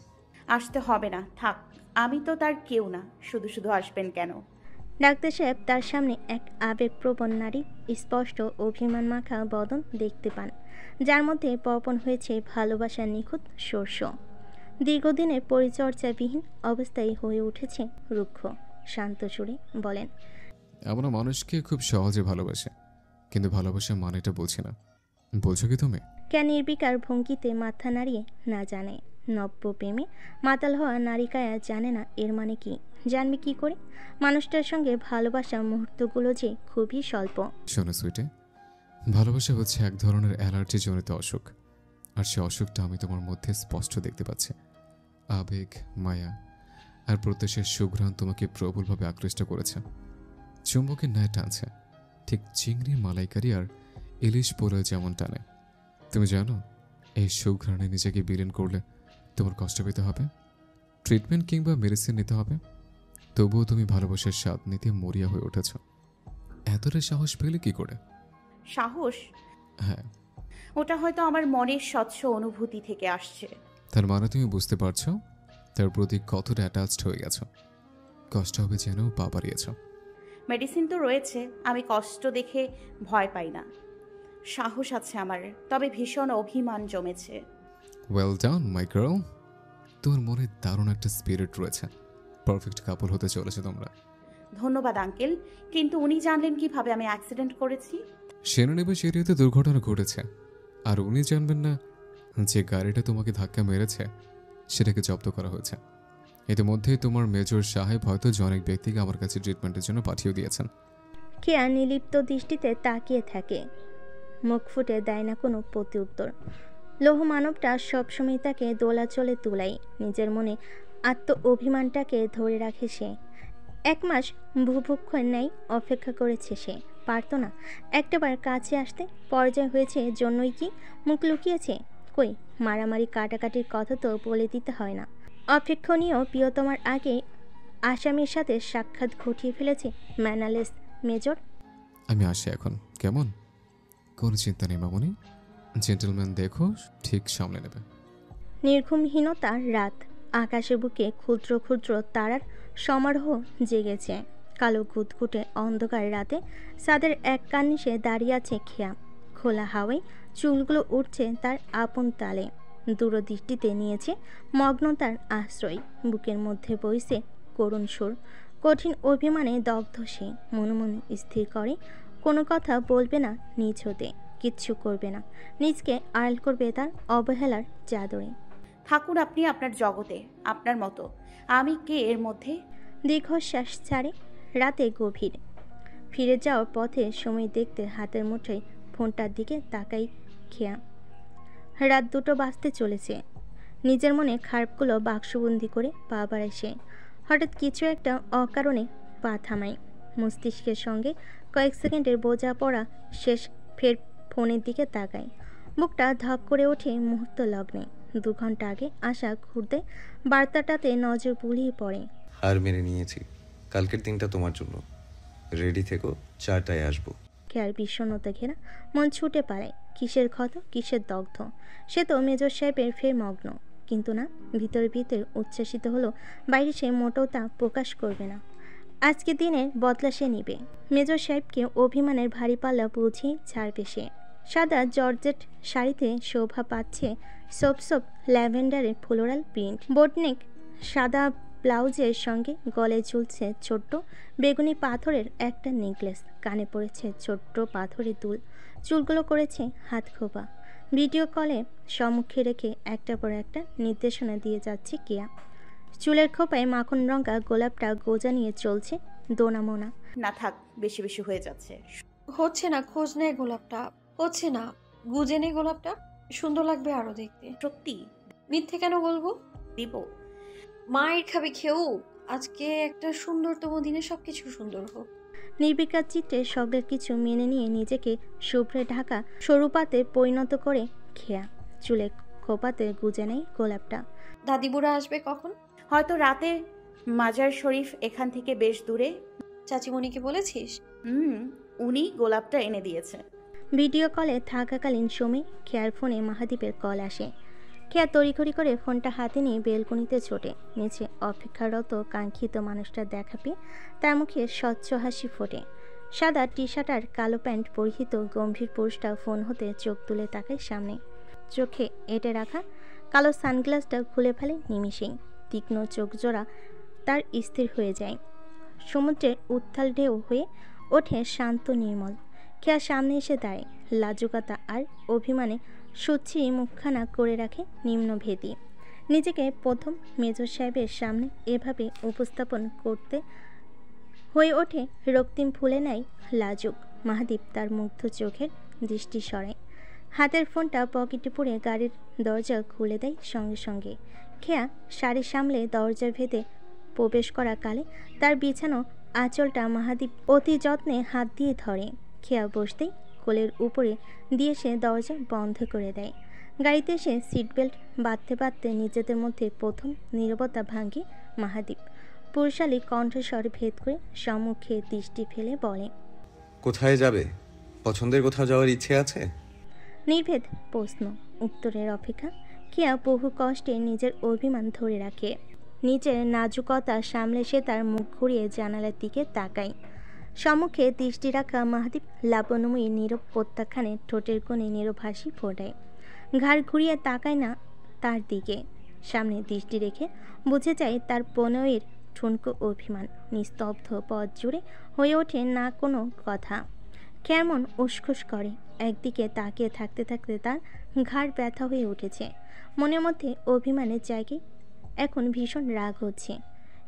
আসতে হবে না, থাক, আমি তো তার কেউ না, শুধু শুধু আসবেন কেন? ডাক্তার সাহেব তার সামনে এক আবেগপ্রবণ নারী স্পষ্ট অভিমান মাখা বদন দেখতে পান, যার মধ্যে পপন হয়েছে ভালোবাসার নিখুঁত শস্য। দীর্ঘদিনের পরিচর্যাবিহীন অবস্থায় হয়ে উঠেছে রুক্ষ। শান্ত সুরে বলেন, আমরা মানুষকে খুব সহজে ভালোবাসে, কিন্তু ভালোবাসার মানেটা বলছি না, বলছো কি তুমি? কেন নির্বিকার ভঙ্গিতে মাথা নাড়িয়ে না জানে। নব্য প্রেমে মাতাল হওয়া নারিকায়া জানে না এর মানে কি, জানবে কি করে? মানুষটার সঙ্গে ভালোবাসার মুহূর্তগুলো যে খুবই স্বল্প। শোনো সুইটে, ভালোবাসা হচ্ছে এক ধরনের অ্যালার্জি জনিত অসুখ, আর সে অসুখটা আমি তোমার মধ্যে স্পষ্ট দেখতে পাচ্ছি। আবেগ, মায়া আর প্রত্যাশার সুঘ্রাণ তোমাকে প্রবলভাবে আকৃষ্ট করেছে, চুম্বকের ন্যায় টানছে, ঠিক চিংড়ি মালাইকারি আর ইলিশ পোলাও যেমন টানে। তুমি জানো এই সুঘ্রাণে নিজেকে বিলীন করলে তোমার কষ্ট পেতে হবে, ট্রিটমেন্ট কিংবা মেডিসিন নিতে হবে, তবুও তুমি ভালোবাসার স্বাদ নিতে মরিয়া হয়ে উঠেছ। এতটা সাহস পেলে কি করে? সাহস? হ্যাঁ। ওটা হয়তো আমার মনের স্বচ্ছ অনুভূতি থেকে আসছে। তার মানে তুমি বুঝতে পারছো তার প্রতি কতটা অ্যাটাচড হয়ে গেছো। কষ্ট হবে যেন পা বাড়িয়েছ। মেডিসিন তো রয়েছে, আমি কষ্ট দেখে ভয় পাই না। সাহস আছে আমার, তবে ভীষণ অভিমান জমেছে। ওয়েল ডান মাই গার্ল, তোমার মনে দারুণ একটা স্পিরিট রয়েছে। পারফেক্ট কাপল হতে চলেছে তোমরা। ধন্যবাদ আঙ্কেল, কিন্তু উনি জানলেন কিভাবে আমি অ্যাক্সিডেন্ট করেছি? সেনানিবাস এরিয়াতে দুর্ঘটনা ঘটেছে, আর উনি জানবেন না যে গাড়িটা তোমাকে ধাক্কা মেরেছে সেটাকে জব্দ করা হয়েছে। ইতিমধ্যেই তোমার মেজর সাহেব হয়তো অনেক ব্যক্তিকে আমার কাছে ট্রিটমেন্টের জন্য পাঠিয়ে দিয়েছেন। কেয়া নিলিপ্ত দৃষ্টিতে তাকিয়ে থাকে, মুখ ফুটে দেয় না কোনো প্রত্যুত্তর। লৌহ মানবটা সবসময় তাকে দোলাচলে তুলাই, নিজের মনে আত্ম অভিমানটাকে ধরে রাখে সে। 1 মাস বুভুক্ষের ন্যায় অপেক্ষা করেছে সে, পারত না একটাবার কাছে আসতে। পর্যায় হয়েছে জন্যই কি মুখ লুকিয়েছে? কই, মারামারি কাটাকাটির কথা তো বলে দিতে হয় না। অপেক্ষণীয় প্রিয়তমার আগে আসামির সাথে সাক্ষাৎ ঘটিয়ে ফেলেছে ম্যানালেস মেজর। আমি আসি এখন, কেমন? কোনো চিন্তা নেই মামুনি, জেন্টলম্যান দেখো ঠিক সামলে নেবে। নির্ঘুমহীনতার রাত, আকাশের বুকে ক্ষুদ্র ক্ষুদ্র তারার সমারোহ জেগেছে। কালো ঘুটঘুটে অন্ধকার রাতে ছাদের এক কান্নিসে দাঁড়িয়ে আছে খেয়া। খোলা হাওয়ায় চুলগুলো উঠছে তার আপন তালে। দূরদৃষ্টিতে নিয়েছে মগ্নতার আশ্রয়। বুকের মধ্যে বইছে করুণ সুর। কঠিন অভিমানে দগ্ধ সে, মনে মনে স্থির করে কোনো কথা বলবে না নিজ হতে, কিচ্ছু করবে না, নিজকে আড়াল করবে তার অবহেলার চাদরে। থাকুন আপনি আপনার জগতে, আপনার মতো। আমি কে এর মধ্যে? দীর্ঘশ্বাস ছাড়ে। রাতে গভীর। ফিরে যাওয়ার পথে সময় দেখতে হাতের মুঠোয় ফোনটার দিকে তাকাই খেয়া। রাত 2টো বাজতে চলেছে। নিজের মনে খারাপগুলো বাক্সবন্দি করে পা বাড়ায় সে। হঠাৎ কিছু একটা অকারণে পা থামায়। মস্তিষ্কের সঙ্গে কয়েক সেকেন্ডের বোঝা পড়া শেষ, ফের ফোনের দিকে তাকায়। বুকটা ধক করে ওঠে মুহূর্ত লগ্নে। 2 ঘন্টা আগে আসা ঘুরতে বার্তাটাতে নজর বুলিয়ে পড়ে। হার মেনে নিয়েছি, কালকের দিনটা তোমার জন্য। রেডি থেকো, 4টায় আসবো। খেয়ার বিষণ্ণতা ঘেরা মন ছুটে পালায়। কিসের ক্ষত, কিসের দগ্ধ, সে তো মেজর সাহেবের ফের মগ্ন। কিন্তু না, ভিতরে ভিতরে উচ্ছ্বাসিত হলো, বাইরে সে মোটেও তা প্রকাশ করবে না। আজকে দিনের বদলা সে নিবে। মেজর সাহেবকে অভিমানের ভারী পাল্লা বুঝিয়ে ছাড়বে সে। সাদা জর্জেট শাড়িতে শোভা পাচ্ছে সব ল্যাভেন্ডারের ফ্লোরাল প্রিন্ট। বোটনেক সাদা ব্লাউজের সঙ্গে গলায় ঝুলছে ছোট্ট বেগুনি পাথরের একটা নেকলেস। কানে পড়েছে ছোট্ট পাথরের দুল। চুলগুলো করেছে হাত খোপা। ভিডিও কলে সম্মুখে রেখে একটার পর একটা নির্দেশনা দিয়ে যাচ্ছে কেয়া। চুলের খোপায় মাখন রঙা গোলাপটা গোজা নিয়ে চলছে দোনা মোনা। না থাক, বেশি বেশি হয়ে যাচ্ছে। হচ্ছে না, খোঁজ নেয় গোলাপটা। হচ্ছে না, গুজে নেই গোলাপটা। সুন্দর লাগবে আরো দেখতে। সত্যি মিথ্যে কেন বলবো? দিব। মায়ের খাবে খেয়েও আজকে একটা সুন্দরতম দিনে সবকিছু সুন্দর হোক। নির্বিকার চিত্রে সবের কিছু মেনে নিয়ে নিজেকে শুভ্রে ঢাকা স্বরূপাতে পরিণত করে খেয়া। চুলে খোপাতে গুজে নেয় গোলাপটা। দাদিবুড়া আসবে কখন? হয়তো রাতে। মাজার শরীফ এখান থেকে বেশ দূরে। চাচিমণিকে বলেছিস? উনি গোলাপটা এনে দিয়েছে। ভিডিও কলে থাকাকালীন সময় খেয়ার ফোনে মাহাদীপের কল আসে। খেয়া তড়িঘড়ি করে ফোনটা হাতে নিয়ে বেলকনিতে ছোটে। নিচে অপেক্ষারত কাঙ্ক্ষিত মানুষটা দেখা পেয়ে তার মুখে স্বচ্ছ হাসি ফোটে। সাদা টি শার্ট আর কালো প্যান্ট পরিহিত গম্ভীর পুরুষটা ফোন হতে চোখ তুলে তাকায় সামনে। চোখে এঁটে রাখা কালো সানগ্লাসটা খুলে ফেলে নিমিষেই। তীক্ষ্ণ চোখ জোড়া তার স্থির হয়ে যায়। সমুদ্রের উত্তাল ঢেউ হয়ে ওঠে শান্ত নির্মল। খেয়া সামনে এসে দাঁড়ায়। লাজুকতা আর অভিমানে সুচ্ছি মুখখানা করে রাখে নিম্নভেদী। নিজেকে প্রথম মেজর সাহেবের সামনে এভাবে উপস্থাপন করতে হয়ে ওঠে রক্তিম ফুলে নেয় লাজুক। মাহাদীপ তার মুগ্ধ চোখের দৃষ্টি সরায়। হাতের ফোনটা পকেটে পুরে গাড়ির দরজা খুলে দেয় সঙ্গে সঙ্গে। খেয়া শাড়ি সামলে দরজা ভেদে প্রবেশ করা কালে তার বিছানো আঁচলটা মাহাদীপ অতি যত্নে হাত দিয়ে ধরে। খেয়া বসতেই কোলের উপরে দিয়ে সে দরজা বন্ধ করে দেয়। গাড়িতে এসে সিট বেল্ট বাঁধতে বাঁধতে নিজেদের মধ্যে প্রথম নীরবতা ভাঙে মাহাদীপ। পুরুষালী কণ্ঠস্বর ভেদ করে সম্মুখে দৃষ্টি ফেলে বলে, কোথায় যাবে? পছন্দের কোথাও যাওয়ার ইচ্ছে আছে? নির্ভেদ প্রশ্ন, উত্তরের অপেক্ষা। কেয়া বহু কষ্টে নিজের অভিমান ধরে রাখে। নিজের নাজুকতা সামলে সে তার মুখ ঘুরিয়ে জানালার দিকে তাকায়। সম্মুখে দৃষ্টি রাখা মাহাদীপ লাবণ্যময়ী নীরব প্রত্যাখ্যানে ঠোঁটের কোণে নীরব হাসি ফোটায়। ঘাড় ঘুরিয়ে তাকায় না তার দিকে, সামনে দৃষ্টি রেখে বুঝে যায় তার প্রণয়ের ঠুনকো অভিমান। নিস্তব্ধ পথ জুড়ে হয়ে ওঠে না কোনো কথা। কেমন উসখুস করে। একদিকে তাকিয়ে থাকতে থাকতে তার ঘাড় ব্যথা হয়ে উঠেছে। মনের মধ্যে অভিমানের জায়গায় এখন ভীষণ রাগ হচ্ছে।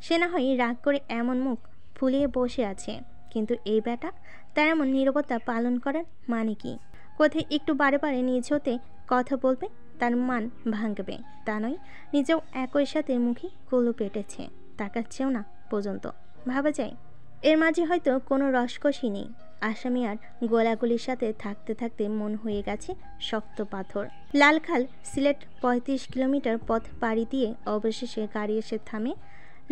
সে না হয় রাগ করে এমন মুখ ফুলিয়ে বসে আছে, কিন্তু এই ব্যাটা তার এমন নীরবতা পালন করার মানে কি? কোথায় একটু বারে বারে নিজ হতে কথা বলবে, তার মান ভাঙবে তা নয়, নিজেও একই সাথে মুখে কুলু পেটেছে, তাকাচ্ছেও না পর্যন্ত। ভাবা যায় এর মাঝে হয়তো কোনো রসকসই নেই। আসামি আর গোলাগুলির সাথে থাকতে থাকতে মন হয়ে গেছে শক্ত পাথর। লালখাল সিলেট ৩৫ কিলোমিটার পথ পাড়ি দিয়ে অবশেষে গাড়ি এসে থামে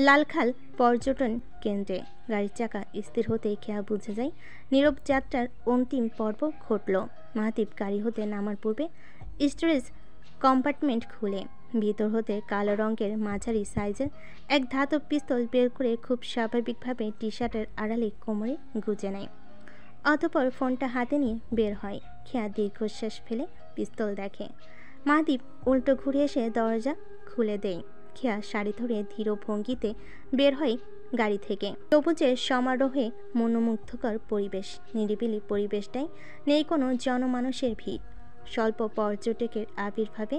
লালখাল পর্যটন কেন্দ্রে। গাড়ির চাকা স্থির হতেই খেয়া বুঝে যায় নীরব যাত্রার অন্তিম পর্ব ঘটল। মাহাদীপ গাড়ি হতে নামার পূর্বে স্টোরেজ কম্পার্টমেন্ট খুলে ভিতর হতে কালো রঙের মাঝারি সাইজের এক ধাতব পিস্তল বের করে খুব স্বাভাবিকভাবে টি শার্টের আড়ালে কোমরে গুজে নেয়। অতঃপর ফোনটা হাতে নিয়ে বের হয়। খেয়া দীর্ঘশ্বাস ফেলে পিস্তল দেখে। মাহাদীপ উল্টো ঘুরে এসে দরজা খুলে দেয়। খেয়া শাড়ি ধরে ধীর ভঙ্গিতে বের হয় গাড়ি থেকে। সবুজের সমারোহে মনোমুগ্ধকর পরিবেশ। নিরিবিলি পরিবেশটাই, নেই কোনো জনমানুষের ভিড়। স্বল্প পর্যটকের আবির্ভাবে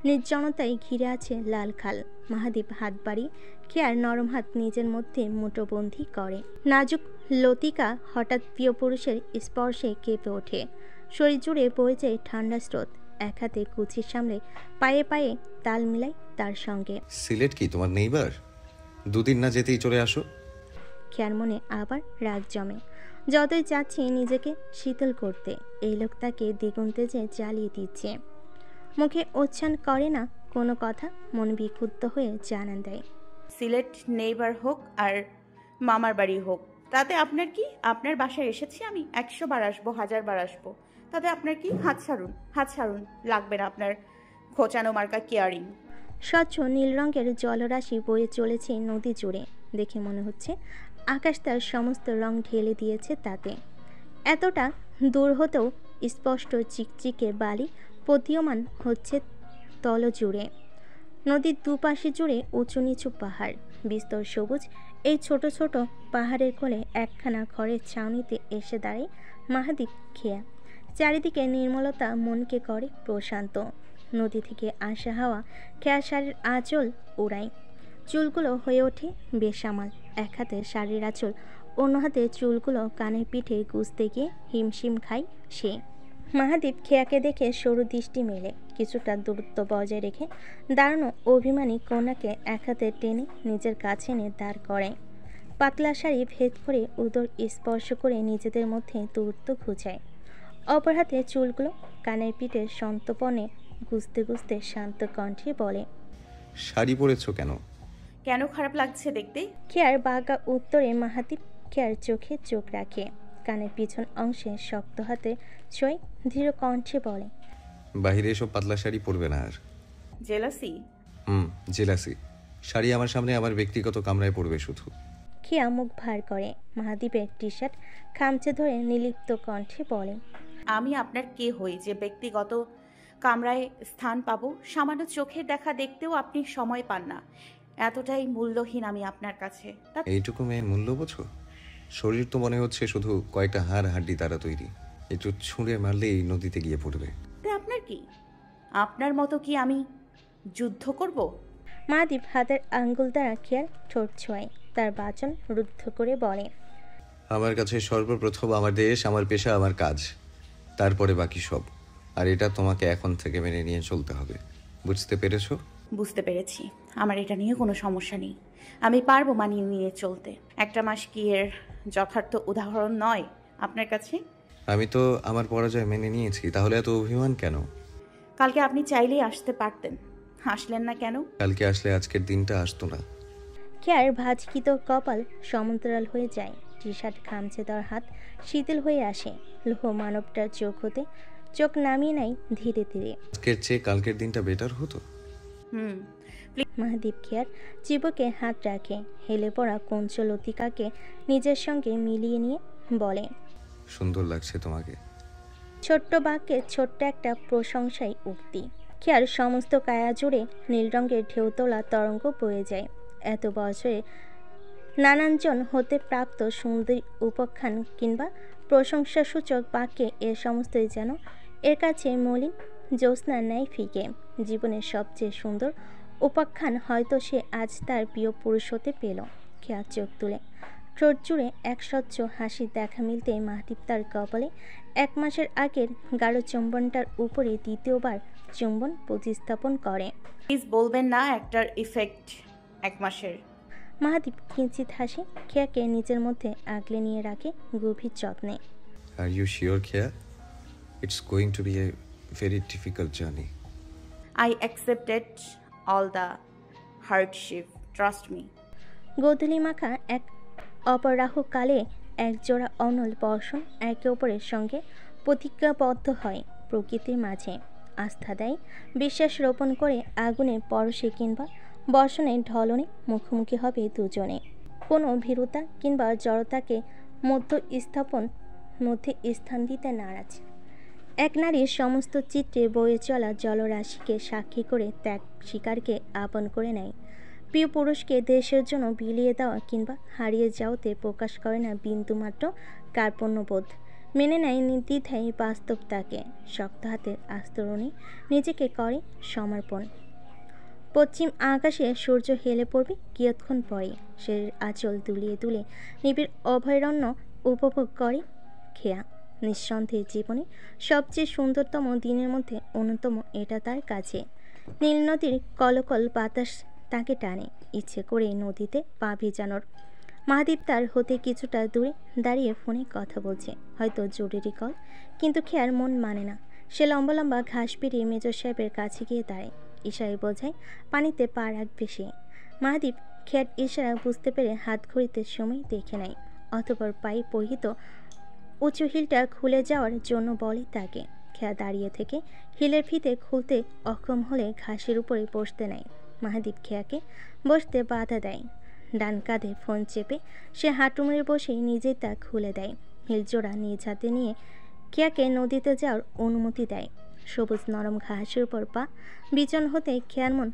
নির্জনতায় ঘিরে আছে লালখাল। মাহাদীপ হাত বাড়িয়ে খেয়ার নরম হাত নিজের মধ্যে মুঠোবন্দি করে। নাজুক লতিকা হঠাৎ প্রিয় পুরুষের স্পর্শে কেঁপে ওঠে। শরীর জুড়ে বয়ে যায় ঠান্ডা স্রোত। এক হাতে কুচির সামনে পায়ে পায়ে তাল মিলাই তার সঙ্গে। সিলেট কি তোমার নেইবার? দুদিন না যেতেই চলে আসো। খেয়ার মনে আবার রাগ জমে। যতই চাচ্ছি নিজেকে শীতল করতে, এই লোক তাকে দিগন্তেজে জ্বালিয়ে দিচ্ছে। মুখে উচ্চারণ করে না কোনো কথা, মন বিক্ষুব্ধ হয়ে জানান দেয়। সিলেট নেইবার হোক আর মামার বাড়ি হোক, তাতে আপনার কি? আপনার বাসায় এসেছি আমি, 100 বার আসবো, 1000 বার আসবো, তাতে আপনার কি? হাত ছাড়ুন, হাত ছাড়ুন, লাগবে না আপনার খোঁচানো মার্কা কেয়ারিং। স্বচ্ছ নীল রঙের জলরাশি বয়ে চলেছে নদী জুড়ে। দেখে মনে হচ্ছে আকাশ তার সমস্ত রং ঢেলে দিয়েছে তাতে। এতটা দূর হতেও স্পষ্ট চিকচিকে বালি প্রতীয়মান হচ্ছে তল জুড়ে। নদীর দুপাশে জুড়ে উঁচু নিচু পাহাড়, বিস্তর সবুজ। এই ছোট ছোট পাহাড়ের কোলে একখানা ঘরের ছাউনিতে এসে দাঁড়ায় মাহাদীপ খেয়া। চারিদিকে নির্মলতা মনকে করে প্রশান্ত। নদী থেকে আসা হাওয়া খেয়া শাড়ির আঁচল উড়ায়। চুলগুলো হয়ে ওঠে বেসামাল। এক হাতে শাড়ির আঁচল, অন্য হাতে চুলগুলো কানের পিঠে গুজতে গিয়ে হিমশিম খায় সে। মাহাদীপ খেয়াকে দেখে সরু দৃষ্টি মেলে। কিছুটা দূরত্ব বজায় রেখে দাঁড়ানো অভিমানী কন্যাকে এক হাতে টেনে নিজের কাছে এনে দাঁড় করায়। পাতলা শাড়ি ভেদ করে উদর স্পর্শ করে নিজেদের মধ্যে দূরত্ব ঘুচায়। অপর হাতে চুলগুলো কানের পিঠে সন্তপনে গুজতে গুজতে শান্ত কণ্ঠে বলে, শাড়ি পরেছো কেন? কেন খারাপ লাগছে দেখতে? খেয়ার বাঁকা উত্তরে মাহাদীপ খেয়ার চোখে চোখ রাখে। কানের পিছন অংশে শক্ত হাতে ছুঁয়ে ধীর কণ্ঠে বলে, বাহিরে এসব পাতলা শাড়ি পরবে না আর। জেলাসি? জেলাসি। শাড়ি আমার সামনে আমার ব্যক্তিগত কামরায় পরবে শুধু। খেয়া মুখ ভার করে। মাহাদীপের টি শার্ট খামচে ধরে নিলিপ্ত কণ্ঠে বলে, আমি আপনার কে হই যে ব্যক্তিগত কামরায় স্থান পাবো? সামান্য চোখের দেখা দেখতেও আপনি সময় পান না, এতটাই মূল্যহীন আমি আপনার কাছে। এইটুকু মেয়ের মূল্য বোঝো? শরীর তো মনে হচ্ছে শুধু কয়েকটা হাড় হাড্ডি দ্বারা তৈরি, একটু ছুঁড়ে মারলেই নদীতে গিয়ে পড়বে। আপনার কি? আপনার মতো কি আমি যুদ্ধ করব? মাহাদীপ হাতের আঙ্গুল দ্বারা খেয়ার ঠোঁট ছোঁয়। তার বাচন রুদ্ধ করে বলে, আমার কাছে সর্বপ্রথম আমার দেশ, আমার পেশা, আমার কাজ, তারপরে বাকি সব। আর এটা তোমাকে এখন থেকে মেনে নিয়ে চলতে হবে, বুঝতে পেরেছো? বুঝতে পেরেছি। আমার এটা নিয়ে কোনো সমস্যা নেই, আমি পারবো মানিয়ে নিয়ে চলতে। একটা মাস কি এর যথার্থ উদাহরণ নয় আপনার কাছে? আমি তো আমার পরাজয় মেনে নিয়েছি, তাহলে এত অভিমান কেন? কালকে আপনি চাইলেই আসতে পারতেন, আসলেন না কেন? কালকে আসলে আজকের দিনটা আসতো না। খেয়ার ভাঁজকিত কপাল সমান্তরাল হয়ে যায়। টি শার্ট খামচে দেওয়ার হাত শিথিল হয়ে আসে। লোহ মানবটার চোখ হতে চোখ নামিয়ে নেয় ধীরে ধীরে। আজকের চেয়ে কালকের দিনটা বেটার হতো। হুম। মাহাদীপ খেয়ার চিবুকে হাত রাখে, হেলে পড়া কঞ্চলতিকাকে নিজের সঙ্গে মিলিয়ে নিয়ে বলে, সুন্দর লাগছে তোমাকে। ছোট্ট বাক্যে ছোট্ট একটা প্রশংসাই উক্তি। খেয়ার সমস্ত কায়া জুড়ে নীল রঙের ঢেউ তোলা তরঙ্গ বয়ে যায়। এত বছরে নানানজন হতে প্রাপ্ত সুন্দর উপাখ্যান কিংবা প্রশংসাসূচক বাক্যে এ সমস্তই যেন এর কাছে মলিন জ্যোৎস্নার ন্যায় ফিকে। জীবনের সবচেয়ে সুন্দর উপাখ্যান হয়তো সে আজ তার প্রিয় পুরুষ হতে পেল। খেয়া চোখ তুলে ঠোঁট জুড়ে এক স্বচ্ছ হাসি দেখা মিলতে মাহদীপ তার কপালে 1 মাসের আগের গাঢ় চুম্বনটার উপরে দ্বিতীয়বার চুম্বন প্রতিস্থাপন করে। প্লিজ বলবেন না একটার ইফেক্ট 1 মাসের। মাহদীপ কিঞ্চিত হাসি খেয়াকে নিজের মধ্যে আগলে নিয়ে রাখে গভীর যত্নে। Are you sure Kheya? It's going to be a very difficult journey. I accepted all the hardship, trust me. গোধূলি মাখা এক অপরাহকালে একজোড়া অনল বর্ষণ একে অপরের সঙ্গে প্রতিজ্ঞাবদ্ধ হয় প্রকৃতির মাঝে। আস্থা দেয়, বিশ্বাস রোপণ করে আগুনে পরশে কিংবা বর্ষণের ঢলনে মুখোমুখি হবে দুজনে। কোনো ভীরুতা কিংবা জড়তাকে মধ্যে স্থান দিতে নারাজ। এক নারীর সমস্ত চিত্রে বয়ে চলা জলরাশিকে সাক্ষী করে ত্যাগ শিকারকে আপন করে নেয়। প্রিয় পুরুষকে দেশের জন্য বিলিয়ে দেওয়া কিংবা হারিয়ে যাওয়াতে প্রকাশ করে না বিন্দুমাত্র কার্পণ্যবোধ। মেনে নেয় নির্দ্বিধায় বাস্তবতাকে, শক্ত হাতের আস্তরণে নিজেকে করে সমর্পণ। পশ্চিম আকাশে সূর্য হেলে পড়বে কিয়ৎক্ষণ পরে। সে আঁচল দুলিয়ে দুলে নিবিড় অভয়ারণ্য উপভোগ করে খেয়া। নিঃসন্দেহে জীবনে সবচেয়ে সুন্দরতম দিনের মধ্যে অন্যতম এটা তার কাছে। নীল নদীর কলকল বাতাস তাকে টানে ইচ্ছে করে নদীতে পা ভিজানোর। মাহদীপ তার হতে কিছুটা দূরে দাঁড়িয়ে ফোনে কথা বলছে, হয়তো জরুরি কল, কিন্তু খেয়ার মন মানে না। সে লম্বা লম্বা ঘাস পেরিয়ে মেজর সাহেবের কাছে গিয়ে দাঁড়ায়। ইশারায় বোঝায় পানিতে পা রাখবে সে। মাহদীপ খেয়ার ইশারা বুঝতে পেরে হাত ঘড়িতে সময় দেখে নেয়, অতঃপর পায়ে পরিহিত উঁচু হিলটা খুলে যাওয়ার জন্য বলে তাকে। খেয়া দাঁড়িয়ে থেকে হিলের ফিতে খুলতে অক্ষম হলে ঘাসের উপরে বসতে নেয়। মাহদীপ খেয়াকে বসতে বাধা দেয়। ডান কাঁধে ফোন চেপে সে হাঁটু মেরে বসেই নিজেই তা খুলে দেয়। হিলজোড়া নিজ হাতে নিয়ে খেয়াকে নদীতে যাওয়ার অনুমতি দেয়। সবুজ নরম ঘাসের উপর পা বিচন হতে খেয়ার মন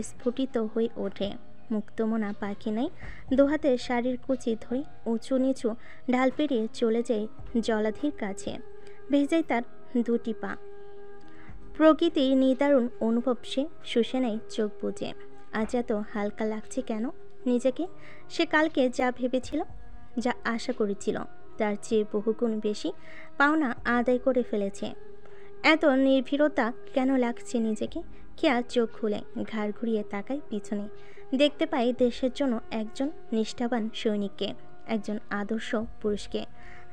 স্ফুটিত হয়ে ওঠে। মুক্তমনা পাখি নাই, দুহাতে শাড়ির কুচি ধরে উঁচু নিচু ঢাল পেরিয়ে চলে যায় জলাধির কাছে। ভেজায় তার দুটি পা। প্রকৃতির নিদারুণ অনুভব সে শুষে নেয় চোখ বুজে। আজ এত হালকা লাগছে কেন নিজেকে? সে কালকে যা ভেবেছিল, যা আশা করেছিল, তার চেয়ে বহুগুণ বেশি পাওনা আদায় করে ফেলেছে। এত নির্ভীরতা কেন লাগছে নিজেকে? খেয়া চোখ খুলে ঘাড় ঘুরিয়ে তাকায় পিছনে। দেখতে পাই দেশের জন্য একজন নিষ্ঠাবান সৈনিককে, একজন আদর্শ পুরুষকে,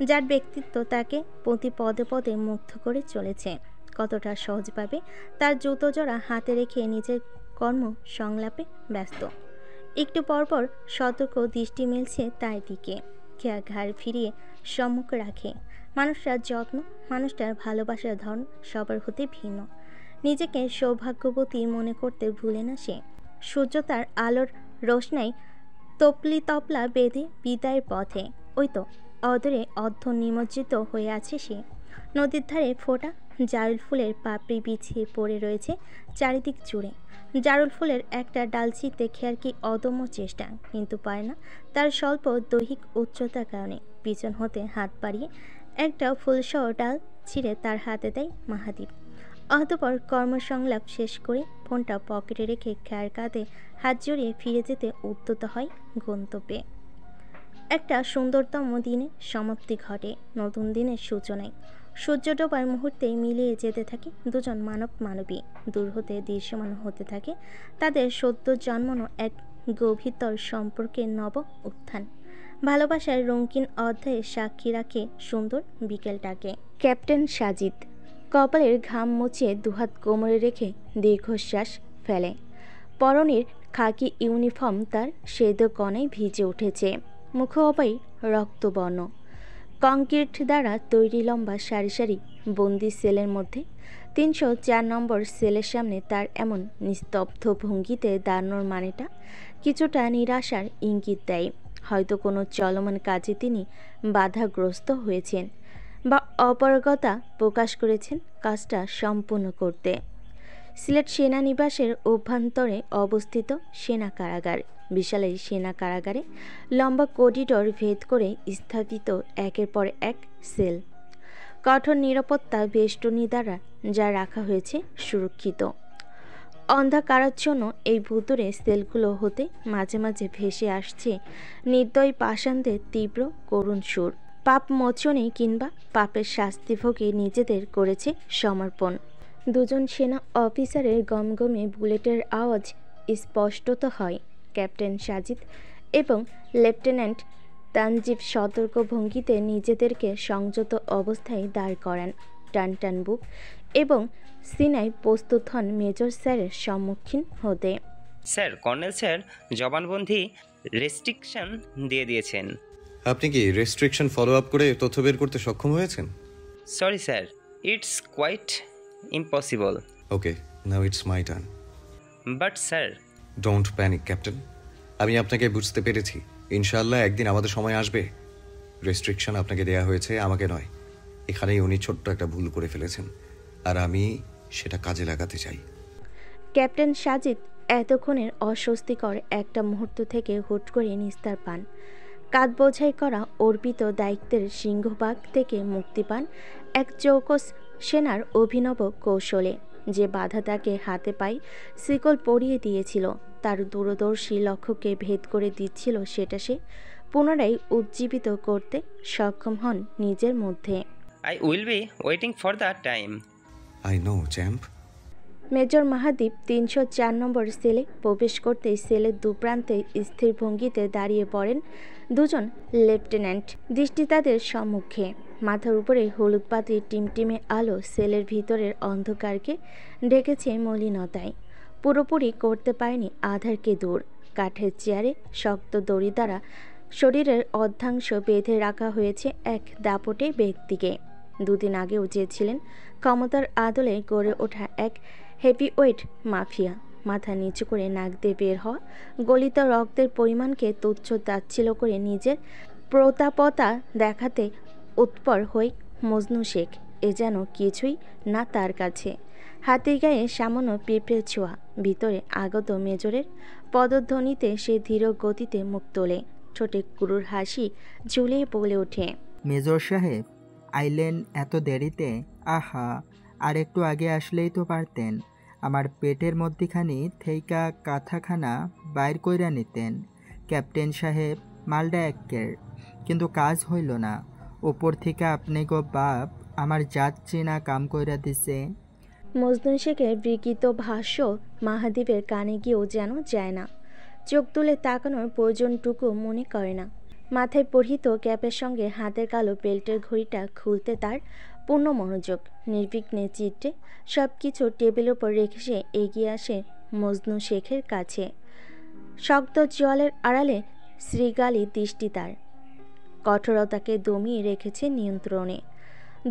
যার ব্যক্তিত্ব তাকে প্রতি পদে পদে মুগ্ধ করে চলেছে। কতটা সহজভাবে তার জুতো জোড়া হাতে রেখে নিজের কর্ম সংলাপে ব্যস্ত। একটু পরপর সতর্ক দৃষ্টি মিলছে তার দিকে। খেয়া ঘাড় ফিরিয়ে সম্মুখ রাখে। মানুষটার যত্ন, মানুষটার ভালোবাসার ধরন সবার হতে ভিন্ন। নিজেকে সৌভাগ্যবতী মনে করতে ভুলে না সে। সূর্য তার আলোর রোশনায় তপলি তপলা বেঁধে বিদায়ের পথে। ওই তো অদূরে অর্ধ নিমজ্জিত হয়ে আছে সে। নদীর ধারে ফোটা জারুল ফুলের পাপড়ি বিছিয়ে পড়ে রয়েছে চারিদিক জুড়ে। জারুল ফুলের একটা ডাল ছিঁড়তে খেয়ার কি অদম্য চেষ্টা, কিন্তু পারে না তার স্বল্প দৈহিক উচ্চতার কারণে। পিছন হতে হাত বাড়িয়ে একটা ফুলসহ ডাল ছিঁড়ে তার হাতে দেয় মাহাদীপ। অতঃপর কর্মসংলাপ শেষ করে ফোনটা পকেটে রেখে খেয়ার কাঁধে হাত জড়িয়ে ফিরে যেতে উদ্যত হয় গন্তব্যে। একটা সুন্দরতম দিনে সমাপ্তি ঘটে, নতুন দিনের সূচনায়। সূর্য ডোবার মুহূর্তেই মিলিয়ে যেতে থাকে দুজন মানব মানবী। দূর হতে দৃশ্যমান হতে থাকে তাদের সদ্য জন্মানো এক গভীরতর সম্পর্কের নব উত্থান। ভালোবাসার রঙিন অধ্যায়ে সাক্ষী রাখে সুন্দর বিকেলটাকে। ক্যাপ্টেন সাজিদ কপালের ঘাম মুছিয়ে দুহাত কোমরে রেখে দীর্ঘশ্বাস ফেলে। পরনের খাকি ইউনিফর্ম তার সেদ কণায় ভিজে উঠেছে। মুখ অবাই রক্তবর্ণ। কংক্রিট দ্বারা তৈরি লম্বা সারি সারি বন্দি সেলের মধ্যে 304 নম্বর সেলের সামনে তার এমন নিস্তব্ধ ভঙ্গিতে দাঁড়ানোর মানেটা কিছুটা নিরাশার ইঙ্গিত দেয়। হয়তো কোনো চলমান কাজে তিনি বাধাগ্রস্ত হয়েছেন বা অপারগতা প্রকাশ করেছেন কাজটা সম্পূর্ণ করতে। সিলেট সেনানিবাসের অভ্যন্তরে অবস্থিত সেনা কারাগার। বিশাল এই সেনা কারাগারে লম্বা করিডোর ভেদ করে স্থাপিত একের পর এক সেল। কঠোর নিরাপত্তা বেষ্টনী দ্বারা যা রাখা হয়েছে সুরক্ষিত। অন্ধকারাচ্ছন্ন এই ভুতুরে সেলগুলো হতে মাঝে মাঝে ভেসে আসছে নির্দয় পাষাণদের তীব্র করুণ সুর। পাপ মোচনে কিংবা পাপের শাস্তিভোগে নিজেদের করেছে সমর্পণ। দুজন সেনা অফিসারের গমগমে বুলেটের আওয়াজ স্পষ্টত হয়। ক্যাপ্টেন সাজিদ এবং লেফটেন্যান্ট তানজিব সতর্ক ভঙ্গিতে নিজেদেরকে সংযত অবস্থায় দাঁড় করান। টান টান বুক এবং সিনাই প্রস্তুত হন মেজর স্যারের সম্মুখীন হতে। স্যার, কর্নেল স্যার জবানবন্দি রেস্ট্রিকশন দিয়ে দিয়েছেন। আপনি কি রেস্ট্রিকশন ফলো আপ করে তথ্য বের করতে সক্ষম হয়েছেন? Sorry sir, it's quite impossible. Okay, now it's my turn. But sir. Don't panic captain, আমি আপনাকে বুঝতে পেরেছি। ইনশাআল্লাহ একদিন আমাদের সময় আসবে। রেস্ট্রিকশন আপনাকে দেয়া হয়েছে, আমাকে নয়। এখানেই উনি ছোট্ট একটা ভুল করে ফেলেছেন, আর আমি সেটা কাজে লাগাতে চাই। ক্যাপ্টেন সাজিদ এতক্ষণের অস্বস্তিকর একটা মুহূর্ত থেকে হুট করে নিস্তার পান। কাঁধ বোঝাই করা অর্পিত দায়িত্বের সিংহভাগ থেকে মুক্তি পান এক চৌকস সেনার অভিনব কৌশলে। যে বাধা তাকে হাতে পায়ে শিকল পরিয়ে দিয়েছিল, তার দূরদর্শী লক্ষ্যকে ভেদ করে দিচ্ছিল, সেটা সে পুনরায় উজ্জীবিত করতে সক্ষম হন নিজের মধ্যে। I will be waiting for the time. I know champ. Major Mahadip 304 নম্বর সেলে প্রবেশ করতেই সেলের দুপ্রান্তে স্থির ভঙ্গিতে দাঁড়িয়ে পড়েন দুজন লেফটেন্যান্ট। দৃষ্টি তাদের সম্মুখে। মাথার উপরে হলুদ পাতির টিমটিমে আলো সেলের ভিতরের অন্ধকারকে ঢেকেছে মলিনতায়। পুরোপুরি করতে পারেনি আধারকে দূর। কাঠের চেয়ারে শক্ত দড়ি দ্বারা শরীরের অর্ধাংশ বেঁধে রাখা হয়েছে এক দাপটে ব্যক্তিকে। দুদিন আগেও যে ছিলেন ক্ষমতার আদলে গড়ে ওঠা এক হেভিওয়েট মাফিয়া। মাথা নিচু করে নাক দিয়ে বের হওয়া গলিত রক্তের পরিমাণকে তুচ্ছ তাচ্ছিল্য করে নিজের প্রতাপতা দেখাতে উৎপর হয়ে মজনু শেখ এ যেন কিছুই না তার কাছে। হাতের গায়ে সামান্য পিঁপড়ে ছোঁয়া। ভিতরে আগত মেজরের পদধ্বনিতে সে ধীর গতিতে মুখ তোলে। ঠোঁটে ক্রুর হাসি ঝুলিয়ে বলে ওঠে, মেজর সাহেব আইলেন এত দেরিতে? আহা, আর একটু আগে আসলেই তো পারতেন। আমার পেটের মধ্যিখানি থেইকা কাঁথাখানা বাইর কইরা নিতেন। ক্যাপ্টেন সাহেব মালডা একের, কিন্তু কাজ হইল না। উপর থেকে আপনি গো বাপ আমার জাত চেনা কাম কইরা দিছে। মজনু শেখের বিকৃত ভাষ্য মাহাদীপের কানে গিয়েও যেন যায় না। চোখ তুলে তাকানোর প্রয়োজনটুকু মনে করে না। মাথায় পরিহিত ক্যাপের সঙ্গে হাতের কালো বেল্টের ঘড়িটা খুলতে তার পূর্ণ মনোযোগ। নির্বিঘ্নে চিত্রে সব কিছু টেবিলের উপর রেখে সে এগিয়ে আসে মজনু শেখের কাছে। শক্ত জলের আড়ালে শ্রীগালি দৃষ্টি তার। কঠোরতাকে দমিয়ে রেখেছে নিয়ন্ত্রণে।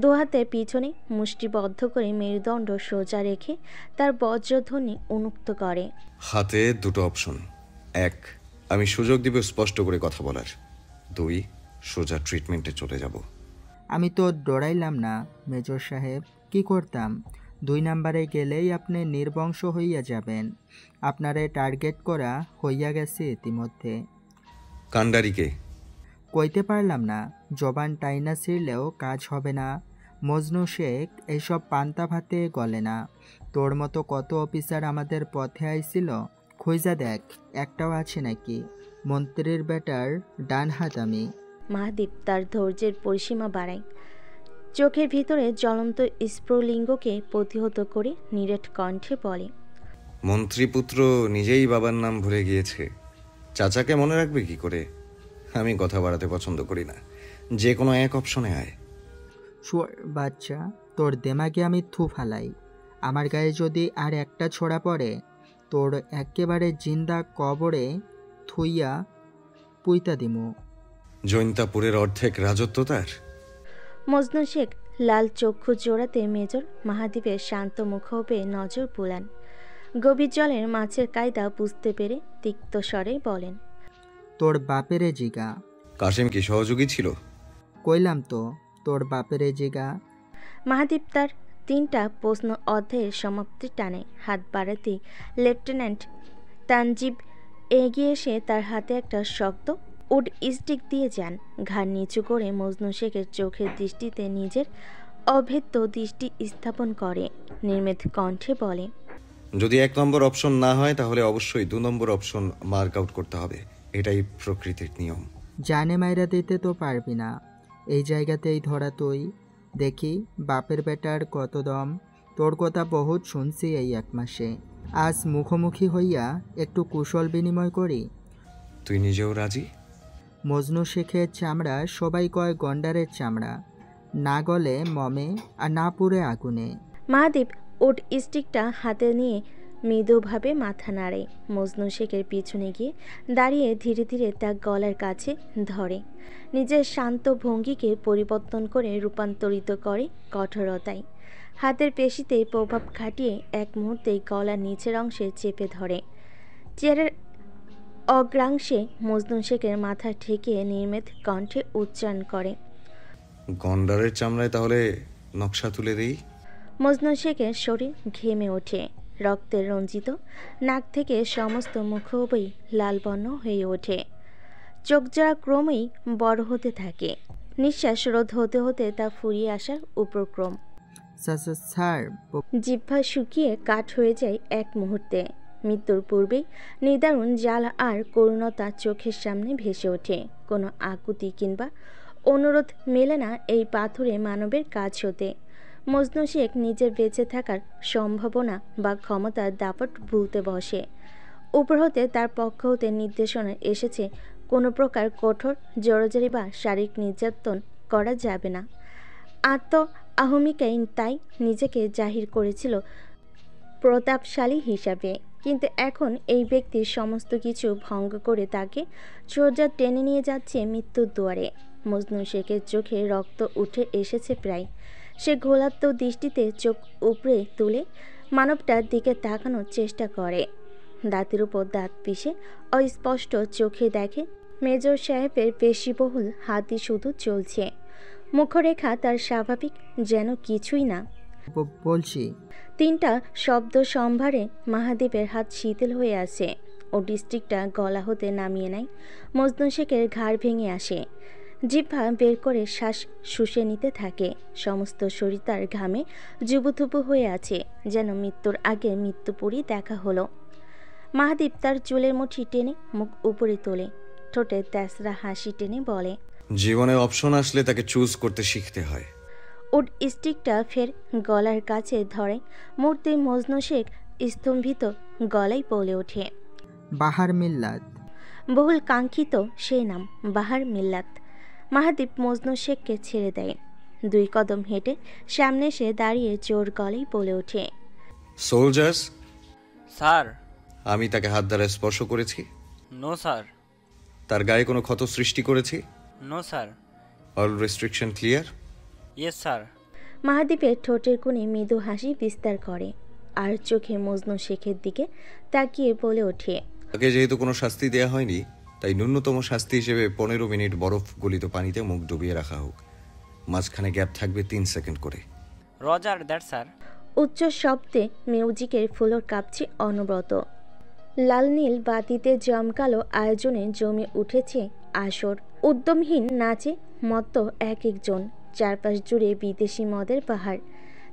দুহাতে পিছনে মুষ্টিবদ্ধ করে মেরুদণ্ড সোজা রেখে তার বজ্রধ্বনি উন্মুক্ত করে। হাতে দুটো অপশন। 1, আমি সুযোগ দিব স্পষ্ট করে কথা বলার। 2, সোজা ট্রিটমেন্টে চলে যাব। আমি তো ডরাইলাম না মেজর সাহেব, কি করতাম? 2 নাম্বারে গেলেই আপনি নির্বংশ হইয়া যাবেন। আপনারে টার্গেট করা হইয়া গেছে ইতিমধ্যে। কান্ডারিকে কইতে পারলাম না, জবান টাইনা ছিঁড়লেও কাজ হবে না। মজনু শেখ এইসব পান্তা ভাতে গলে না। তোর মতো কত অফিসার আমাদের পথে আইছিল, খুঁজা দেখ একটাও আছে নাকি? মন্ত্রীর বেটার ডান হাত আমি। মাহাদীপ তার ধৈর্যের পরিসীমা বাড়ায়। চোখের ভিতরে জ্বলন্ত স্ফুলিঙ্গকে প্রতিহত করে নিরেট কণ্ঠে বলে, মন্ত্রীপুত্র নিজেই বাবার নাম ভুলে গিয়েছে, চাচাকে মনে রাখবে কি করে? আমি কথা বাড়াতে পছন্দ করি না, যে কোনো এক অপশনে আয়। শুয়ার বাচ্চা, তোর দেমাগে আমি থু ফালাই। আমার গায়ে যদি আর একটা ছোড়া পড়ে, তোর একেবারে জিন্দা কবরে থুইয়া পুইতা দিমু। জৈন্তাপুরের অর্ধেক রাজত্ব তার, মজনু শেখ লাল চক্ষু জোড়াতে মেজর মাহাদীপের শান্ত মুখোপে নজর বুলান। গভীর জলের মাছের কায়দা বুঝতে পেরে তিক্ত স্বরে বলেন, তোর বাপেরে জিগা। কাশেম কি সহযোগী ছিল? কইলাম তো, তোর বাপেরে জিগা। মাহাদীপ তার 3টা প্রশ্ন অধ্যায়ের সমাপ্তি টানে হাত বাড়াতেই লেফটেন্যান্ট তানজিব এগিয়ে এসে তার হাতে একটা শক্ত উড স্টিক দিয়ে যান। ঘাড় নিচু করে মজনু শেখের চোখের দৃষ্টিতে নিজের অভেদ্য দৃষ্টি স্থাপন করে নির্মিত কণ্ঠে বলে, যদি 1 নম্বর অপশন না হয় তাহলে অবশ্যই 2 নম্বর অপশন মার্ক আউট করতে হবে। এটাই প্রকৃতির নিয়ম। জানে মাইরা দিতে তো পারবি না, এই জায়গাতেই ধরা তুই। দেখি বাপের বেটার কত দম। তোর কথা বহুত শুনছি এই 1 মাসে, আজ মুখোমুখি হইয়া একটু কুশল বিনিময় করি। তুই নিজেও রাজি? মজনু শেখের চামড়া সবাই কয় গন্ডারের চামড়া, না গলে মমে আর না পুড়ে আগুনে। মাহাদীপ উড স্টিকটা হাতে নিয়ে মৃদুভাবে মাথা নাড়ে। মজনু শেখের পিছনে গিয়ে দাঁড়িয়ে ধীরে ধীরে তার গলার কাছে ধরে। নিজের শান্ত ভঙ্গিকে পরিবর্তন করে রূপান্তরিত করে কঠোরতায়। হাতের পেশিতে প্রভাব খাটিয়ে এক মুহূর্তেই গলার নিচের অংশে চেপে ধরে। চেয়ারের অগ্রাংশে মজনু শেখের মাথা ঠেকিয়ে নির্মিত কণ্ঠে উচ্চারণ করে, গন্ডারের চামড়ায় তাহলে নকশা তুলে দেই। মজনু শেখের শরীর ঘেমে ওঠে। রক্তের রঞ্জিত নাক থেকে সমস্ত মুখোবই লাল বর্ণ হয়ে ওঠে। চোখজোড়া ক্রমেই বড় হতে থাকে। নিঃশ্বাস রোধ হতে হতে তা ফুরিয়ে আসার উপক্রম। স্যার, জিহ্বা শুকিয়ে কাঠ হয়ে যায় এক মুহূর্তে। মৃত্যুর পূর্বেই নিদারুণ জ্বালা আর করুণতা চোখের সামনে ভেসে ওঠে। কোনো আকুতি কিংবা অনুরোধ মেলে না এই পাথুরে মানবের কাজ হতে। মজনু শেখ নিজের বেঁচে থাকার সম্ভাবনা বা ক্ষমতার দাপট ভুলতে বসে। উপর হতে তার পক্ষ হতে নির্দেশনা এসেছে কোনো প্রকার কঠোর জোরাজুরি বা শারীরিক নির্যাতন করা যাবে না। আহমিকাই তাই নিজেকে জাহির করেছিল প্রতাপশালী হিসাবে, কিন্তু এখন এই ব্যক্তির সমস্ত কিছু ভঙ্গ করে তাকে সোজা টেনে নিয়ে যাচ্ছে মৃত্যুর দুয়ারে। মজনু শেখের চোখে রক্ত উঠে এসেছে প্রায়। সে ঘোলাত্ম দৃষ্টিতে চোখ উপড়ে তুলে মানবটার দিকে তাকানোর চেষ্টা করে। দাঁতের উপর দাঁত পিষে অস্পষ্ট চোখে দেখে মেজর সাহেবের পেশিবহুল হাতই শুধু চলছে। মুখরেখা তার স্বাভাবিক যেন কিছুই না। বলছি। 3টা শব্দ সম্ভারে মাহাদীপের হাত শীতল হয়ে আসে ও ডিস্ট্রিক্টটা গলা হতে নামিয়ে নেয়। মজনু শেখের ঘাড় ভেঙে আসে। জিহ্বা বের করে শ্বাস শুষে নিতে থাকে। সমস্ত শরীর তার ঘামে জুবুথুবু হয়ে আছে, যেন মৃত্যুর আগে মৃত্যুপুরী দেখা হলো। মাহাদীপ তার চুলের মুঠি টেনে মুখ উপরে তোলে, ঠোঁটে তেসরা হাসি টেনে বলে, জীবনে অপশন আসলে তাকে চুজ করতে শিখতে হয়। উড স্টিকটা ফের গলার কাছে ধরে। মুহূর্তে মজনু শেখ স্তম্ভিত গলায় বলে ওঠে, বাহার মিল্লাত। বহুল কাঙ্ক্ষিত সেই নাম, বাহার মিল্লাত। মাহাদীপ মজনু শেখকে ছেড়ে দেয়। 2 কদম হেঁটে সামনে এসে দাঁড়িয়ে জোর গলায় বলে ওঠে, সোলজার্স। স্যার। আমি তাকে হাত দ্বারা স্পর্শ করেছি? No sir. তার গায়ে কোনো ক্ষত সৃষ্টি করেছি? No sir. All restriction clear? Yes sir. মাহাদীপের ঠোঁটের কোণে মৃদু হাসি বিস্তার করে আর চোখে মজনু শেখের দিকে তাকিয়ে বলে ওঠে, তাকে যেহেতু কোনো শাস্তি দেয়া হয়নি, তাই ন্যূনতম শাস্তি হিসেবে 15 মিনিট বরফ গলিত পানিতে মুখ ডুবিয়ে রাখা হোক। মাঝখানে গ্যাপ থাকবে 3 সেকেন্ড করে। Roger that sir. উচ্চ শব্দে মিউজিকের ফ্লোর কাঁপছে অনবরত। লাল নীল বাতিতে জমকালো আয়োজনে জমে উঠেছে আসর। উদ্যমহীন নাচে মত্ত এক একজন। চারপাশ জুড়ে বিদেশি মদের পাহাড়।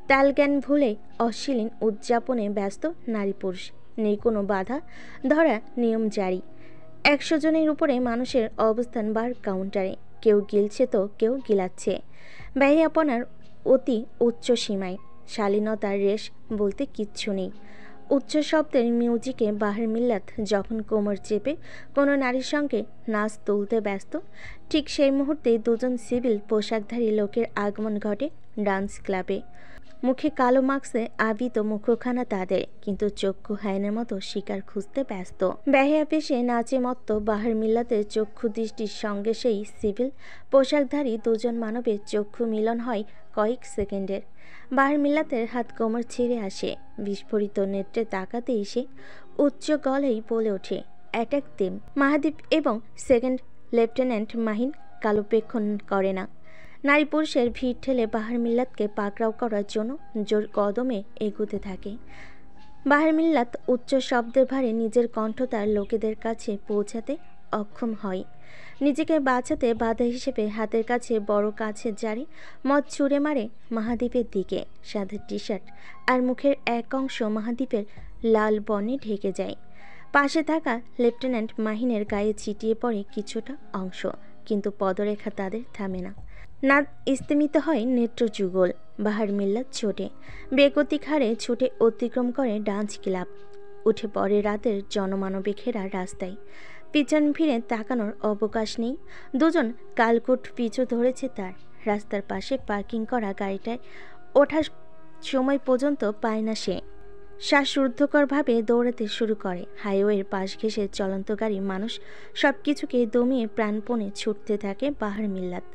তালজ্ঞান ভুলে অশ্লীল উদযাপনে ব্যস্ত নারী পুরুষ। নেই কোনো বাধা ধরা নিয়ম জারি। 100 জনের উপরে মানুষের অবস্থান বার কাউন্টারে। কেউ গিলছে তো কেউ গিলাচ্ছে। ব্যয়াপনার অতি উচ্চ সীমায়। শালীনতার রেশ বলতে কিচ্ছু নেই। উচ্চ শব্দের মিউজিকে বাহার মিল্লাত যখন কোমর চেপে কোনো নারীর সঙ্গে নাচ তুলতে ব্যস্ত, ঠিক সেই মুহূর্তে 2জন সিভিল পোশাকধারী লোকের আগমন ঘটে ডান্স ক্লাবে। মুখে কালো মাস্কে আবৃত মুখখানা তাদের, কিন্তু চক্ষু হায়নের মতো শিকার খুঁজতে ব্যস্ত। বেহায়া পেশে নাচে মত্ত বাহার মিল্লাতের চক্ষু দৃষ্টির সঙ্গে সেই সিভিল পোশাকধারী দুজন মানবের চক্ষু মিলন হয় কয়েক সেকেন্ডের। বাহার মিল্লাতের হাত কোমর ছেড়ে আসে, বিস্ফোরিত নেত্রে তাকাতে এসে উচ্চ গলায় বলে ওঠে, অ্যাটাক দেম। মাহাদীপ এবং সেকেন্ড লেফটেন্যান্ট মাহিন কালোপেক্ষণ করে না। নারী পুরুষের ভিড় ঠেলে বাহার মিল্লাতকে পাকড়াও করার জন্য জোর কদমে এগুতে থাকে। বাহার মিল্লাত উচ্চ শব্দের ভারে নিজের কণ্ঠ তার লোকেদের কাছে পৌঁছাতে অক্ষম হয়। নিজেকে বাঁচাতে বাধা হিসেবে হাতের কাছে বড় কাছের জারে মদ ছুঁড়ে মারে মাহাদীপের দিকে। সাদা টি শার্ট আর মুখের এক অংশ মাহাদীপের লাল বর্ণে ঢেকে যায়। পাশে থাকা লেফটেন্যান্ট মাহিনের গায়ে ছিটিয়ে পড়ে কিছুটা অংশ, কিন্তু পদরেখা তাদের থামে না। নাদ স্তিমিত হয় নেত্রযুগল। বাহার মিল্লাত ছোটে বেগতিক হারে ছুটে অতিক্রম করে ডান্স ক্লাব, উঠে পড়ে রাতের জনমানবে ঘেরা রাস্তায়। পিছন ফিরে তাকানোর অবকাশ নেই। দুজন কালকুট পিছু ধরেছে তার। রাস্তার পাশে পার্কিং করা গাড়িটায় ওঠার সময় পর্যন্ত পায় না সে। শ্বাসরুদ্ধকরভাবে দৌড়াতে শুরু করে। হাইওয়ের পাশ ঘেঁষে চলন্ত গাড়ি, মানুষ, সব কিছুকে দমিয়ে প্রাণপণে ছুটতে থাকে বাহার মিল্লাত।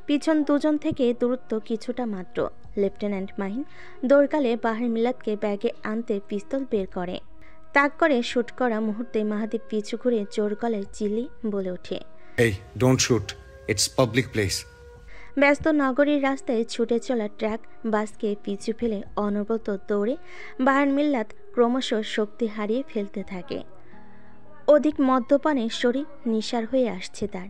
পিছন দুজন থেকে দূরত্ব কিছুটা মাত্র। লেফটেন্যান্ট মাহিন দৌড়কালে বাহার মিল্লাতকে ব্যাগে আনতে পিস্তল বের করে। তাক করে শুট করা মুহূর্তে মাহাদীপ পিছু ঘুরে জোর গলায় চিল্লি বলে ওঠে, এই don't shoot, it's public place. ব্যস্ত নগরীর রাস্তায় ছুটে চলা ট্রাক বাসকে পিছু ফেলে অনবরত দৌড়ে বাহার মিল্লাত ক্রমশ শক্তি হারিয়ে ফেলতে থাকে। অধিক মদ্যপানে শরীর নিঃসার হয়ে আসছে তার,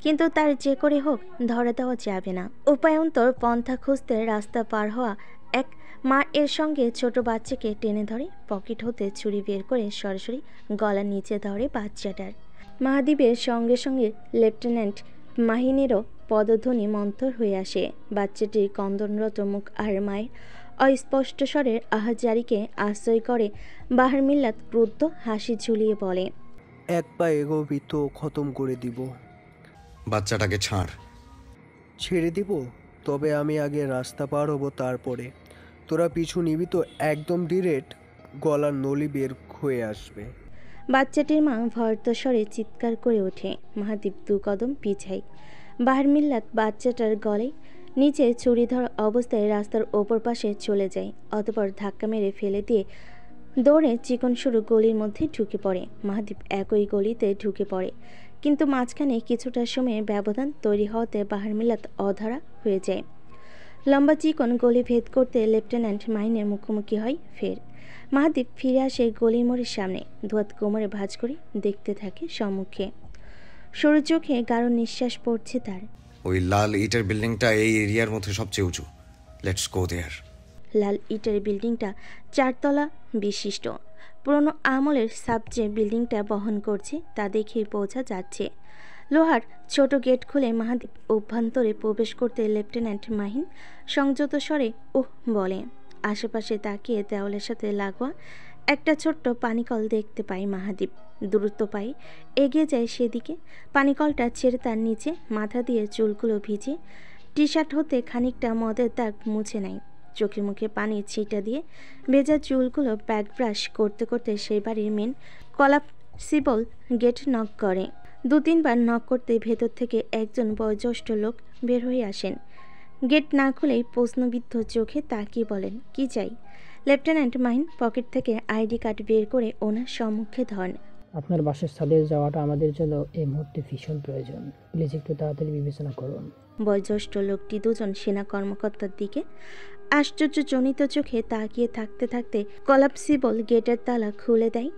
কিন্তু তার যে করে হোক ধরা দেওয়া যাবে না। উপায়ন্তর পন্থা খুঁজতে রাস্তা পার হওয়া এক মা এর সঙ্গে ছোট বাচ্চাকে টেনে ধরে, পকেট হতে ছুরি বের করে সরাসরি গলার নিচে ধরে বাচ্চাটার। মাহাদীপের সঙ্গে সঙ্গে লেফটেন্যান্ট মাহিনেরও পদধ্বনি মন্থর হয়ে আসে। বাচ্চাটির কন্দনরত মুখ আর মায়ের অস্পষ্ট স্বরের আহাজারিকে আশ্রয় করে বাহার মিল্লাত ক্রুদ্ধ হাসি ঝুলিয়ে বলে, এক পা এগোবি তো খতম করে দিব। বাচ্চাটাকে ছাড়। ছেড়ে দিব? তবে আমি আগে রাস্তা পার হবো, তারপরে তোরা পিছু নিবি তো একদম ডিরেক্ট গলার নলি বের হয়ে আসবে। বাচ্চাটির মা ভয়ত স্বরে চিৎকার করে ওঠে। মাহাদীপ দু কদম পিছায়। বাহার মিল্লাত বাচ্চাটার গলায় নিচে ছুরিধর অবস্থায় রাস্তার ওপর পাশে চলে যায়। অতঃপর ধাক্কা মেরে ফেলে দিয়ে দৌড়ে চিকন সরু গলির মধ্যে ঢুকে পড়ে। মাহাদীপ একই গলিতে ঢুকে পড়ে, কিন্তু মাঝখানে কিছুটা সময়ে ব্যবধান তৈরি হওয়াতে বাহার মিল্লাত অধরা হয়ে যায়। লম্বা চিকন গলি ভেদ করতে লেফটেন্যান্ট মাহিনের মুখোমুখি হয় ফের। মাহাদীপ ফিরে আসে গলির মোড়ের সামনে, ধোয়াত কোমরে ভাঁজ করে দেখতে থাকে সম্মুখে। সরু চোখে গাঢ় নিঃশ্বাস পড়ছে তার। ওই লাল ইটের বিল্ডিংটা এই এরিয়ার মধ্যে সবচেয়ে উঁচু। লেটস গো দেয়ার। লাল ইটের বিল্ডিংটা 4 তলা বিশিষ্ট। পুরনো আমলের সাবজে বিল্ডিংটা বহন করছে তা দেখেই বোঝা যাচ্ছে। লোহার ছোট গেট খুলে মাহাদীপ অভ্যন্তরে প্রবেশ করতে লেফটেন্যান্ট মাহিন সংযত স্বরে ওহ বলে। আশেপাশে তাকিয়ে দেওয়ালের সাথে লাগোয়া একটা ছোট্ট পানিকল দেখতে পায় মাহাদীপ। দ্রুত পায়ে এগিয়ে যায় সেদিকে। পানিকলটা ছেড়ে তার নিচে মাথা দিয়ে চুলগুলো ভিজে টি শার্ট হতে খানিকটা মদের দাগ মুছে নেয়। চোখে মুখে পানি ছিটা দিয়ে ভেজা চুলগুলো ব্যাক ব্রাশ করতে করতে সেই বাড়ির মেন কলাপসিবল গেট নক করে। 2-3 বার নক করতে ভেতর থেকে একজন বয়োজ্যেষ্ঠ লোক বের হয়ে আসেন। গেট না খুলেই প্রশ্নবিদ্ধ চোখে তাকিয়ে বলেন, কি চাই? লেফটেন্যান্ট মাহিন পকেট থেকে আইডি কার্ড বের করে ওনার সম্মুখে ধরেন। আপনার বাসার ছাদে যাওয়াটা আমাদের জন্য এই মুহূর্তে ভীষণ প্রয়োজন, প্লিজ একটু তাড়াতাড়ি বিবেচনা করুন। বয়োজ্যেষ্ঠ লোকটি দুজন সেনা কর্মকর্তার দিকে আশ্চর্যজনিত চোখে তাকিয়ে থাকতে থাকতে কলাপসিবল গেটের তালা খুলে দেয়।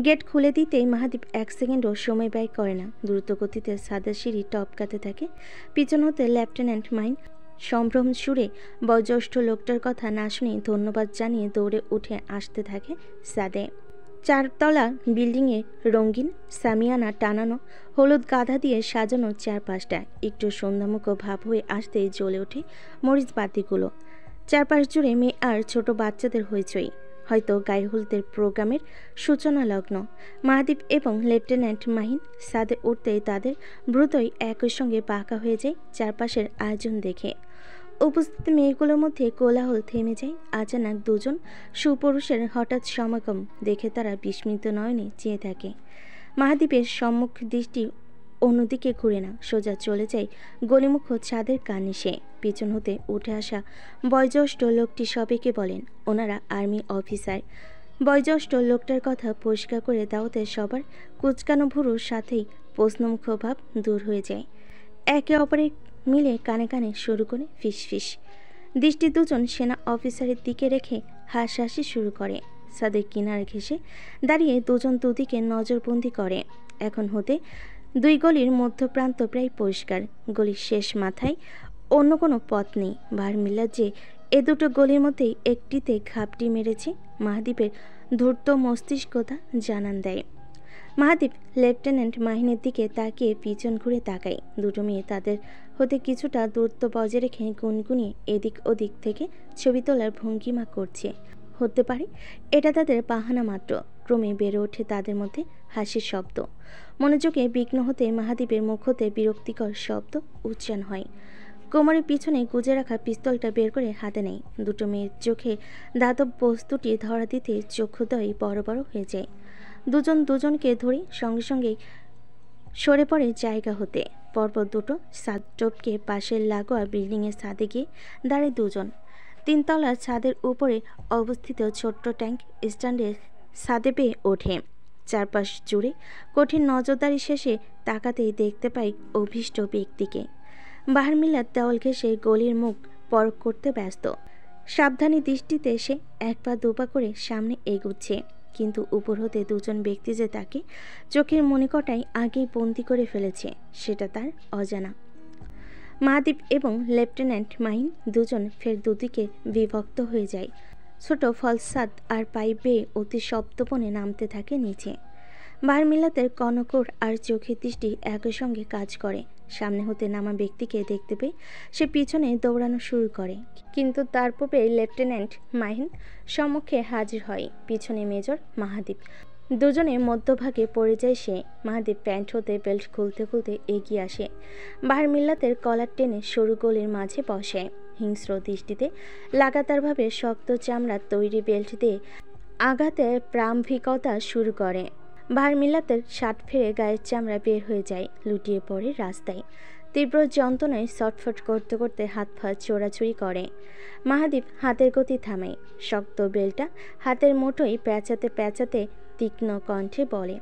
গেট খুলে দিতেই মাহাদীপ 1 সেকেন্ডও সময় ব্যয় করে না। দ্রুত গতিতে সাদা সিঁড়ি টপকাতে থাকে। পিছন হতে লেফটেন্যান্ট মাহিন সম্ভ্রম সুরে বয়োজ্যেষ্ঠ লোকটার কথা না শুনে ধন্যবাদ জানিয়ে দৌড়ে উঠে আসতে থাকে সাদে। 4 তলা বিল্ডিংয়ে রঙিন সামিয়ানা টানানো, হলুদ গাধা দিয়ে সাজানো চারপাশটা একটু সন্ধ্যামুখো ভাব হয়ে আসতেই জ্বলে ওঠে মরিচ বাতিগুলো। চারপাশ জুড়ে মেয়ে আর ছোট বাচ্চাদের হইচই, হয়তো গায়ে হলুদের প্রোগ্রামের সূচনা লগ্ন। মাহাদীপ এবং লেফটেন্যান্ট মাহিন সাদে উঠতেই তাদের দ্রুতই একই সঙ্গে বাঁকা হয়ে যায় চারপাশের আয়োজন দেখে। উপস্থিত মেয়েগুলোর মধ্যে কোলাহল থেমে যায়। আচানক দুজন সুপুরুষের হঠাৎ সমাগম দেখে তারা বিস্মিত নয়নে চেয়ে থাকে। মাহাদীপের সম্মুখ দৃষ্টি অন্যদিকে ঘুরে না, সোজা চলে যায় গলিমুখ ছাদের কার্নিশে। পিছন হতে উঠে আসা বয়োজ্যেষ্ঠ লোকটি সবাইকে বলেন ওনারা আর্মি অফিসার। বয়োজ্যেষ্ঠ লোকটার কথা পরিষ্কার করে দাওতে সবার কুচকানো ভুরুর সাথেই প্রশ্নমুখ ভাব দূর হয়ে যায়। একে অপরের মিলে কানে কানে শুরু করে ফিসফিস। দৃষ্টি দুজন সেনা অফিসারের দিকে রেখে হাসাহাসি শুরু করে। ছাদের কিনারে ঘেঁষে দাঁড়িয়ে দুজন দুদিকে নজরবন্দি করে। এখন হতে দুই গলির মধ্যপ্রান্ত প্রায় পরিষ্কার। গলির শেষ মাথায় অন্য কোনো পথ নেই। বারমিল্লা যে এ দুটো গলির মধ্যেই একটিতে ঘাপটি মেরেছে মাহাদীপের ধূর্ত মস্তিষ্কতা জানান দেয়। মাহাদীপ লেফটেন্যান্ট মাহিনের দিকে তাকিয়ে পিছন ঘুরে তাকায়। দুটো মেয়ে তাদের হতে কিছুটা দূরত্ব বজায় রেখে গুনগুনিয়ে এদিক ওদিক থেকে ছবি তোলার ভঙ্গিমা করছে। হতে পারে এটা তাদের বাহানা মাত্র। ক্রমে বেড়ে ওঠে তাদের মধ্যে হাসির শব্দ। মনোযোগে বিঘ্ন হতে মাহাদীপের মুখ হতে বিরক্তিকর শব্দ উচ্চারণ হয়। কোমরের পিছনে গুজে রাখা পিস্তলটা বের করে হাতে নেয়। দুটো মেয়ের চোখে দাতব বস্তুটি ধরা দিতে চক্ষুদ্বয় বড় বড় হয়ে যায়। দুজন দুজনকে ধরে সঙ্গে সঙ্গে সরে পড়ে জায়গা হতে। পরপর দুটো ছাদ টপকে পাশের লাগোয়া বিল্ডিংয়ের ছাদে গিয়ে দাঁড়ায় দুজন। 3 তলার ছাদের উপরে অবস্থিত ছোট্ট ট্যাঙ্ক স্ট্যান্ডের ছাদে পেয়ে ওঠে। চারপাশ জুড়ে কঠিন নজরদারি শেষে তাকাতেই দেখতে পাই অভীষ্ট ব্যক্তিকে। বাহারমিল্লার দেওয়াল ঘেঁষে গলির মুখ পরখ করতে ব্যস্ত। সাবধানী দৃষ্টিতে সে 1 পা 2 পা করে সামনে এগুচ্ছে। কিন্তু উপর হতে দুজন ব্যক্তি যে তাকে চোখের মণিকটায় আগেই বন্দি করে ফেলেছে সেটা তার অজানা। মাহাদীপ এবং লেফটেন্যান্ট মাহিন দুজন ফের দুদিকে বিভক্ত হয়ে যায়। ছোট ফলসাদ আর পাইপ বেয়ে অতি শব্দপণে নামতে থাকে নিচে। বারমিল্লাতের কনকর আর চোখের দৃষ্টি একই সঙ্গে কাজ করে। সামনে হতে নামা ব্যক্তিকে দেখতে পেয়ে সে পিছনে দৌড়ানো শুরু করে, কিন্তু তার পূর্বে লেফটেন্যান্ট মাহিন সম্মুখে হাজির হয়। পিছনে মেজর মাহাদীপ। দুজনে মধ্যভাগে পড়ে যায় সে। মাহাদীপ প্যান্ট হতে বেল্ট খুলতে খুলতে এগিয়ে আসে। বারমিল্লাতের কলার টেনে সরু গলির মাঝে বসে। হিংস্র দৃষ্টিতে লাগাতারভাবে শক্ত চামড়ার তৈরি বেল্ট দিয়ে আঘাতে প্রারম্ভিকতা শুরু করে। বারমিল্লাতের শার্ট ফেরে গায়ের চামড়া বের হয়ে যায়, লুটিয়ে পড়ে রাস্তায়। তীব্র যন্ত্রণায় ছটফট করতে করতে হাত পা চোরাচুরি করে। মাহাদীপ হাতের গতি থামায়। শক্ত বেলটা হাতের মুঠোয় পেঁচাতে পেঁচাতে তীক্ষ্ণ কণ্ঠে বলে,